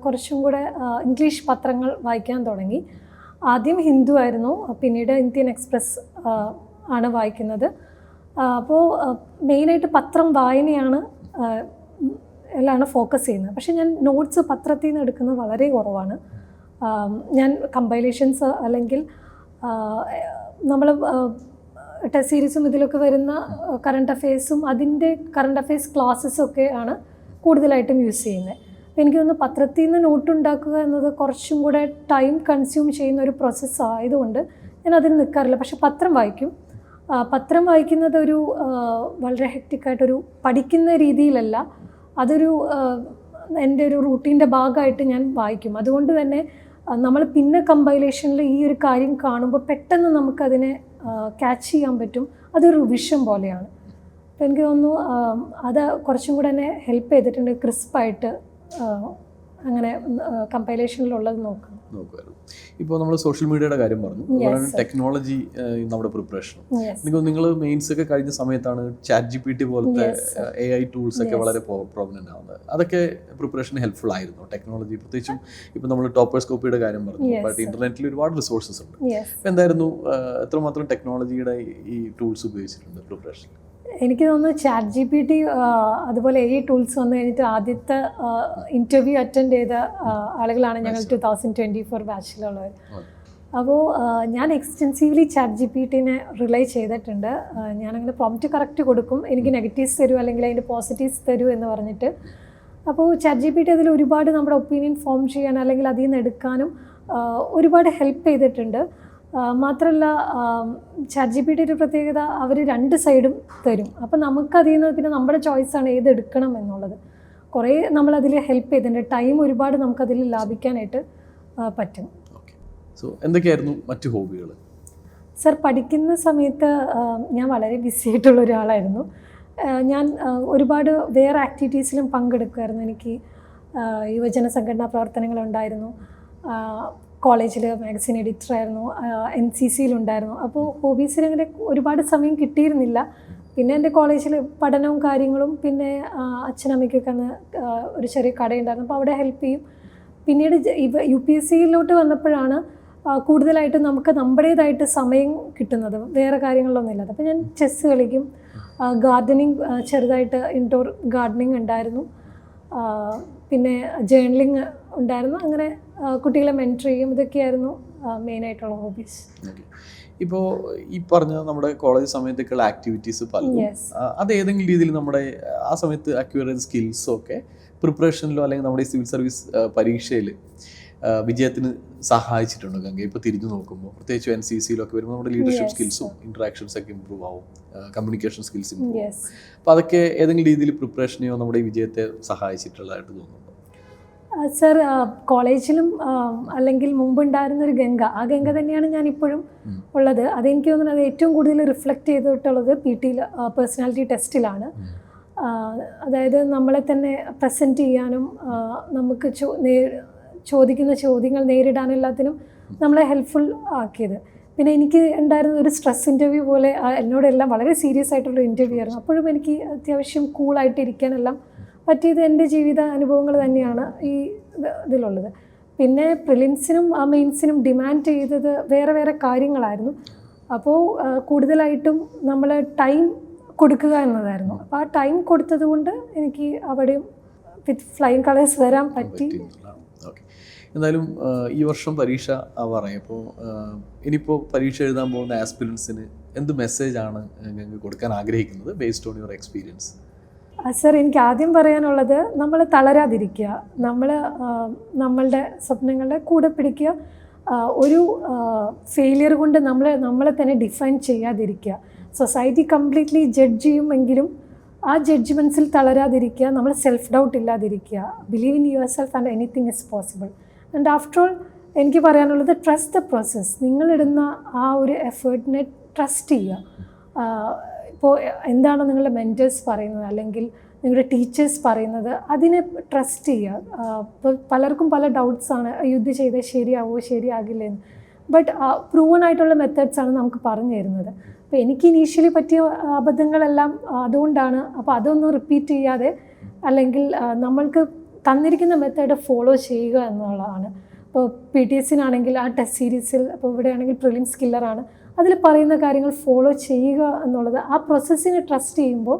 കുറച്ചും കൂടെ ഇംഗ്ലീഷ് പത്രങ്ങൾ വായിക്കാൻ തുടങ്ങി. ആദ്യം ഹിന്ദു ആയിരുന്നു, പിന്നീട് ഇന്ത്യൻ എക്സ്പ്രസ് ആണ് വായിക്കുന്നത്. അപ്പോൾ മെയിനായിട്ട് പത്രം വായനയാണ് എല്ലാം ഫോക്കസ് ചെയ്യുന്നത്. പക്ഷേ ഞാൻ നോട്ട്സ് പത്രത്തിൽ നിന്ന് എടുക്കുന്നത് വളരെ കുറവാണ്. ഞാൻ കമ്പൈലേഷൻസ് അല്ലെങ്കിൽ നമ്മൾ ടെസ്റ്റ് സീരീസും ഇതിലൊക്കെ വരുന്ന കറണ്ട് അഫെയർസും അതിൻ്റെ കറണ്ട് അഫെയർസ് ക്ലാസ്സസൊക്കെ ആണ് കൂടുതലായിട്ടും യൂസ് ചെയ്യുന്നത്. അപ്പോൾ എനിക്ക് തോന്നുന്നു പത്രത്തിൽ നിന്ന് നോട്ട് ഉണ്ടാക്കുക എന്നത് കുറച്ചും കൂടെ ടൈം കൺസ്യൂം ചെയ്യുന്ന ഒരു പ്രോസസ്സ് ആയതുകൊണ്ട് ഞാൻ അതിന് നിൽക്കാറില്ല. പക്ഷെ പത്രം വായിക്കും. പത്രം വായിക്കുന്നത് വളരെ ഹെക്റ്റിക്കായിട്ടൊരു പഠിക്കുന്ന രീതിയിലല്ല, അതൊരു എൻ്റെ ഒരു റൂട്ടീൻ്റെ ഭാഗമായിട്ട് ഞാൻ വായിക്കും. അതുകൊണ്ട് തന്നെ നമ്മൾ പിന്നെ കമ്പൈലേഷനിൽ ഈ ഒരു കാര്യം കാണുമ്പോൾ പെട്ടെന്ന് നമുക്കതിനെ ക്യാച്ച് ചെയ്യാൻ പറ്റും. അതൊരു വിഷൻ പോലെയാണ്. അപ്പോൾ എനിക്ക് തോന്നുന്നു അത് കുറച്ചും കൂടെ എന്നെ ഹെൽപ്പ് ചെയ്തിട്ടുണ്ട് ക്രിസ്പായിട്ട് അങ്ങനെ കമ്പൈലേഷനിലുള്ളത് നോക്കുമായിരുന്നു. ഇപ്പോൾ നമ്മൾ സോഷ്യൽ മീഡിയയുടെ കാര്യം പറഞ്ഞു, ടെക്നോളജി നമ്മുടെ പ്രിപ്പറേഷൻ. എനിക്ക് നിങ്ങൾ മെയിൻസ് ഒക്കെ കഴിഞ്ഞ സമയത്താണ് ChatGPT പോലത്തെ AI ടൂൾസ് ഒക്കെ വളരെ പ്രോമിനൻ്റ് ആവുന്നത്. അതൊക്കെ പ്രിപ്പറേഷന് ഹെൽപ്ഫുൾ ആയിരുന്നു ടെക്നോളജി? പ്രത്യേകിച്ചും ഇപ്പോൾ നമ്മൾ ടോപ്പേഴ്സ്കോപ്പിയുടെ കാര്യം പറഞ്ഞു, ബട്ട് ഇന്റർനെറ്റിൽ ഒരുപാട് റിസോഴ്സസ് ഉണ്ട്. അപ്പോൾ എന്തായിരുന്നു, എത്രമാത്രം ടെക്നോളജിയുടെ ഈ ടൂൾസ് ഉപയോഗിച്ചിട്ടുണ്ട് പ്രിപ്പറേഷൻ? എനിക്ക് തോന്നുന്നു ChatGPT അതുപോലെ AI ടൂൾസ് വന്നു കഴിഞ്ഞിട്ട് ആദ്യത്തെ ഇൻ്റർവ്യൂ അറ്റൻഡ് ചെയ്ത ആളുകളാണ് ഞങ്ങൾ 2024 ബാച്ചിലുള്ളവർ. അപ്പോൾ ഞാൻ എക്സ്റ്റെൻസീവ്ലി ChatGPTനെ റിലൈ ചെയ്തിട്ടുണ്ട്. ഞാനങ്ങനെ പ്രോംപ്റ്റ് കറക്റ്റ് കൊടുക്കും, എനിക്ക് നെഗറ്റീവ്സ് തരൂ അല്ലെങ്കിൽ അതിൻ്റെ പോസിറ്റീവ്സ് തരൂ എന്ന് പറഞ്ഞിട്ട്. അപ്പോൾ ChatGPT അതിൽ ഒരുപാട് നമ്മുടെ ഒപ്പീനിയൻ ഫോം ചെയ്യാൻ അല്ലെങ്കിൽ അതിൽ നിന്ന് എടുക്കാനും ഒരുപാട് ഹെൽപ്പ് ചെയ്തിട്ടുണ്ട്. മാത്രമല്ല ChatGPT ഒരു പ്രത്യേകത, അവർ 2 സൈഡും തരും. അപ്പം നമുക്കതിൽ നിന്ന് പിന്നെ നമ്മുടെ ചോയ്സാണ് ഏതെടുക്കണം എന്നുള്ളത്. കുറേ നമ്മളതിൽ ഹെൽപ്പ് ചെയ്തിട്ടുണ്ട്. ടൈം ഒരുപാട് നമുക്കതിൽ ലാഭിക്കാനായിട്ട് പറ്റും. ഓക്കെ, സോ എന്തൊക്കെയായിരുന്നു മറ്റു ഹോബികൾ? സർ, പഠിക്കുന്ന സമയത്ത് ഞാൻ വളരെ ബിസി ആയിട്ടുള്ള ഒരാളായിരുന്നു. ഞാൻ ഒരുപാട് വേറെ ആക്ടിവിറ്റീസിലും പങ്കെടുക്കുമായിരുന്നു. എനിക്ക് യുവജന സംഘടനാ പ്രവർത്തനങ്ങളുണ്ടായിരുന്നു. കോളേജിൽ മാഗസിൻ എഡിറ്ററായിരുന്നു, NCCയിലുണ്ടായിരുന്നു. അപ്പോൾ ഹോബീസിൽ അങ്ങനെ ഒരുപാട് സമയം കിട്ടിയിരുന്നില്ല. പിന്നെ എൻ്റെ കോളേജിൽ പഠനവും കാര്യങ്ങളും, പിന്നെ അച്ഛനമ്മയ്ക്കൊക്കെ അന്ന് ഒരു ചെറിയ കടയുണ്ടായിരുന്നു, അപ്പോൾ അവിടെ ഹെൽപ്പ് ചെയ്യും. പിന്നീട് UPSCയിലോട്ട് വന്നപ്പോഴാണ് കൂടുതലായിട്ട് നമുക്ക് നമ്മുടേതായിട്ട് സമയം കിട്ടുന്നത്, വേറെ കാര്യങ്ങളിലൊന്നും ഇല്ലാതെ. അപ്പോൾ ഞാൻ ചെസ്സ് കളിക്കും, ഗാർഡനിങ്, ചെറുതായിട്ട് ഇൻഡോർ ഗാർഡനിങ് ഉണ്ടായിരുന്നു, പിന്നെ ജേർണലിങ് ഉണ്ടായിരുന്നു. അങ്ങനെ കുട്ടികളെ മെൻറ്റർ ചെയ്യും. ഇതൊക്കെയായിരുന്നു മെയിനായിട്ടുള്ള ഹോബീസ്. ഇപ്പോൾ ഈ പറഞ്ഞ നമ്മുടെ കോളേജ് സമയത്തേക്കുള്ള ആക്ടിവിറ്റീസ് പലതും അത് ഏതെങ്കിലും രീതിയിൽ നമ്മുടെ ആ സമയത്ത് അക്വയർ ചെയ്ത സ്കിൽസും ഒക്കെ പ്രിപ്പറേഷനിലോ അല്ലെങ്കിൽ നമ്മുടെ സിവിൽ സർവീസ് പരീക്ഷയിൽ വിജയത്തിന് സഹായിച്ചിട്ടുണ്ടോ ഗംഗ? ഇപ്പോൾ തിരിഞ്ഞു നോക്കുമ്പോൾ പ്രത്യേകിച്ച് NCCയിലൊക്കെ വരുമ്പോൾ നമ്മുടെ ലീഡർഷിപ്പ് സ്കിൽസും ഇൻട്രാക്ഷൻസ് ഒക്കെ ഇമ്പ്രൂവ് ആവും, കമ്മ്യൂണിക്കേഷൻ സ്കിൽസ് ഇമ്പ്രൂവ് ആവും. അപ്പോൾ അതൊക്കെ ഏതെങ്കിലും രീതിയിൽ പ്രിപ്പറേഷനെയോ നമ്മുടെ വിജയത്തെ സഹായിച്ചിട്ടുള്ളതായിട്ട് തോന്നുന്നുണ്ടോ? സർ, കോളേജിലും അല്ലെങ്കിൽ മുമ്പുണ്ടായിരുന്നൊരു ഗംഗ, ആ ഗംഗ തന്നെയാണ് ഞാനിപ്പോഴും ഉള്ളത്. അതെനിക്ക് തോന്നുന്നത് അത് ഏറ്റവും കൂടുതൽ റിഫ്ലക്റ്റ് ചെയ്തിട്ടുള്ളത് PT പേഴ്സണാലിറ്റി ടെസ്റ്റിലാണ്. അതായത് നമ്മളെ തന്നെ പ്രസൻറ്റ് ചെയ്യാനും നമുക്ക് ചോദിക്കുന്ന ചോദ്യങ്ങൾ നേരിടാനും എല്ലാത്തിനും നമ്മളെ ഹെൽപ്ഫുൾ ആക്കിയത്. പിന്നെ എനിക്ക് ഉണ്ടായിരുന്ന ഒരു സ്ട്രെസ് ഇൻ്റർവ്യൂ പോലെ എന്നോടെല്ലാം വളരെ സീരിയസ് ആയിട്ടുള്ള ഇൻ്റർവ്യൂ ആയിരുന്നു. അപ്പോഴും എനിക്ക് അത്യാവശ്യം കൂളായിട്ട് ഇരിക്കാനെല്ലാം പറ്റിയത് എൻ്റെ ജീവിത അനുഭവങ്ങൾ തന്നെയാണ് ഈ ഇതിലുള്ളത്. പിന്നെ പ്രിലിംസിനും മെയിൻസിനും ഡിമാൻഡ് ചെയ്തത് വേറെ വേറെ കാര്യങ്ങളായിരുന്നു. അപ്പോൾ കൂടുതലായിട്ടും നമ്മൾ ടൈം കൊടുക്കുക എന്നതായിരുന്നു. അപ്പോൾ ആ ടൈം കൊടുത്തത് കൊണ്ട് എനിക്ക് അവിടെയും വിത്ത് ഫ്ലൈയിങ് കളേഴ്സ് വരാൻ പറ്റി. ഓക്കെ, എന്തായാലും ഈ വർഷം പരീക്ഷ ആവാറായി. അപ്പോൾ ഇനിയിപ്പോൾ പരീക്ഷ എഴുതാൻ പോകുന്ന ആസ്പിരൻസിന് എന്ത് മെസ്സേജാണ് ഞങ്ങൾക്ക് കൊടുക്കാൻ ആഗ്രഹിക്കുന്നത് based on your experience? Sir, എനിക്ക് ആദ്യം പറയാനുള്ളത്, നമ്മൾ തളരാതിരിക്കുക, നമ്മളുടെ സ്വപ്നങ്ങളുടെ കൂടെ പിടിക്കുക. ഒരു ഫെയിലിയർ കൊണ്ട് നമ്മളെ തന്നെ ഡിഫൈൻ ചെയ്യാതിരിക്കുക. സൊസൈറ്റി കംപ്ലീറ്റ്ലി ജഡ്ജ് ചെയ്യുമെങ്കിലും ആ ജഡ്ജ്മെൻറ്റ്സിൽ തളരാതിരിക്കുക, നമ്മൾ സെൽഫ് ഡൗട്ട് ഇല്ലാതിരിക്കുക. Believe in yourself and anything is possible. And after all എനിക്ക് പറയാനുള്ളത്, ട്രസ്റ്റ് ദ പ്രോസസ്സ്. നിങ്ങളിടുന്ന ആ ഒരു എഫേർട്ടിനെ ട്രസ്റ്റ് ചെയ്യുക. ഇപ്പോൾ എന്താണോ നിങ്ങളുടെ മെൻറ്റേഴ്സ് പറയുന്നത് അല്ലെങ്കിൽ നിങ്ങളുടെ ടീച്ചേഴ്സ് പറയുന്നത്, അതിനെ ട്രസ്റ്റ് ചെയ്യുക. ഇപ്പോൾ പലർക്കും പല ഡൗട്ട്സാണ്, ഇത് ചെയ്താൽ ശരിയാവോ ശരിയാകില്ലെന്ന്. ബട്ട് പ്രൂവൺ ആയിട്ടുള്ള മെത്തേഡ്സാണ് നമുക്ക് പറഞ്ഞു തരുന്നത്. അപ്പോൾ എനിക്ക് ഇനീഷ്യലി പറ്റിയ അബദ്ധങ്ങളെല്ലാം അതുകൊണ്ടാണ്. അപ്പോൾ അതൊന്നും റിപ്പീറ്റ് ചെയ്യാതെ, അല്ലെങ്കിൽ നമ്മൾക്ക് തന്നിരിക്കുന്ന മെത്തേഡ് ഫോളോ ചെയ്യുക എന്നുള്ളതാണ്. ഇപ്പോൾ PTSനാണെങ്കിൽ ആ ടെസ്റ്റ് സീരീസിൽ, അപ്പോൾ ഇവിടെയാണെങ്കിൽ പ്രിലിംസ് കില്ലറാണ്, അതിൽ പറയുന്ന കാര്യങ്ങൾ ഫോളോ ചെയ്യുക എന്നുള്ളത്, ആ പ്രോസസ്സിനെ ട്രസ്റ്റ് ചെയ്യുമ്പോൾ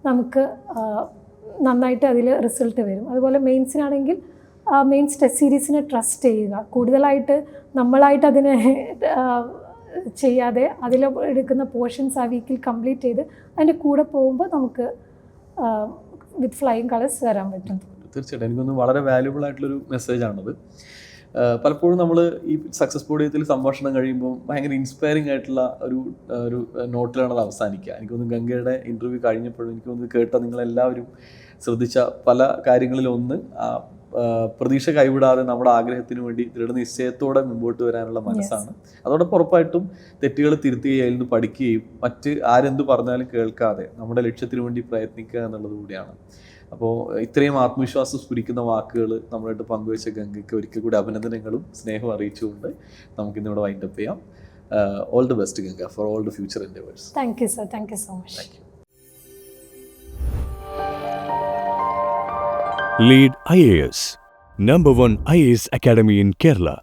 നമുക്ക് നന്നായിട്ട് അതിൽ റിസൾട്ട് വരും. അതുപോലെ മെയിൻസിനാണെങ്കിൽ മെയിൻസ് ടെസ്റ്റ് സീരീസിനെ ട്രസ്റ്റ് ചെയ്യുക. കൂടുതലായിട്ട് നമ്മളായിട്ട് അതിനെ ചെയ്യാതെ അതിൽ എടുക്കുന്ന പോർഷൻസ് ആ വീക്കിൽ കംപ്ലീറ്റ് ചെയ്ത് അതിൻ്റെ കൂടെ പോകുമ്പോൾ നമുക്ക് വിത്ത് ഫ്ലൈയിങ് കളേഴ്സ് വരാൻ പറ്റും. തീർച്ചയായിട്ടും എനിക്കൊന്ന് വളരെ വാല്യുബിൾ ആയിട്ടുള്ളൊരു മെസ്സേജാണത്. പലപ്പോഴും നമ്മൾ ഈ സക്സസ് പോഡിയത്തിൽ സംഭാഷണം കഴിയുമ്പോൾ ഭയങ്കര ഇൻസ്പയറിംഗ് ആയിട്ടുള്ള ഒരു നോട്ടിലാണ് അത് അവസാനിക്കുക. എനിക്കൊന്ന് ഗംഗയുടെ ഇൻ്റർവ്യൂ കഴിഞ്ഞപ്പോഴും എനിക്കൊന്ന് കേട്ട നിങ്ങളെല്ലാവരും ശ്രദ്ധിച്ച പല കാര്യങ്ങളിലൊന്ന്, പ്രതീക്ഷ കൈവിടാതെ നമ്മുടെ ആഗ്രഹത്തിന് വേണ്ടി ദൃഢനിശ്ചയത്തോടെ മുമ്പോട്ട് വരാനുള്ള മനസ്സാണ്. അതോടൊപ്പം ഉറപ്പായിട്ടും തെറ്റുകൾ തിരുത്തുകയും അതിൽ നിന്ന് പഠിക്കുകയും മറ്റ് ആരെന്ത് പറഞ്ഞാലും കേൾക്കാതെ നമ്മുടെ ലക്ഷ്യത്തിന് വേണ്ടി പ്രയത്നിക്കുക എന്നുള്ളത് കൂടിയാണ്. അപ്പോൾ ഇത്രയും ആത്മവിശ്വാസം സ്ഫുരിക്കുന്ന വാക്കുകൾ നമ്മളായിട്ട് പങ്കുവെച്ച ഗംഗയ്ക്ക് ഒരിക്കൽ കൂടി അഭിനന്ദനങ്ങളും സ്നേഹവും അറിയിച്ചുകൊണ്ട് നമുക്കിന്നിവിടെ വൈൻഡപ്പ് ചെയ്യാം. All the best Ganga for all the future endeavours. Thank you sir, thank you so much. Lead IAS, #1 IAS Academy in Kerala.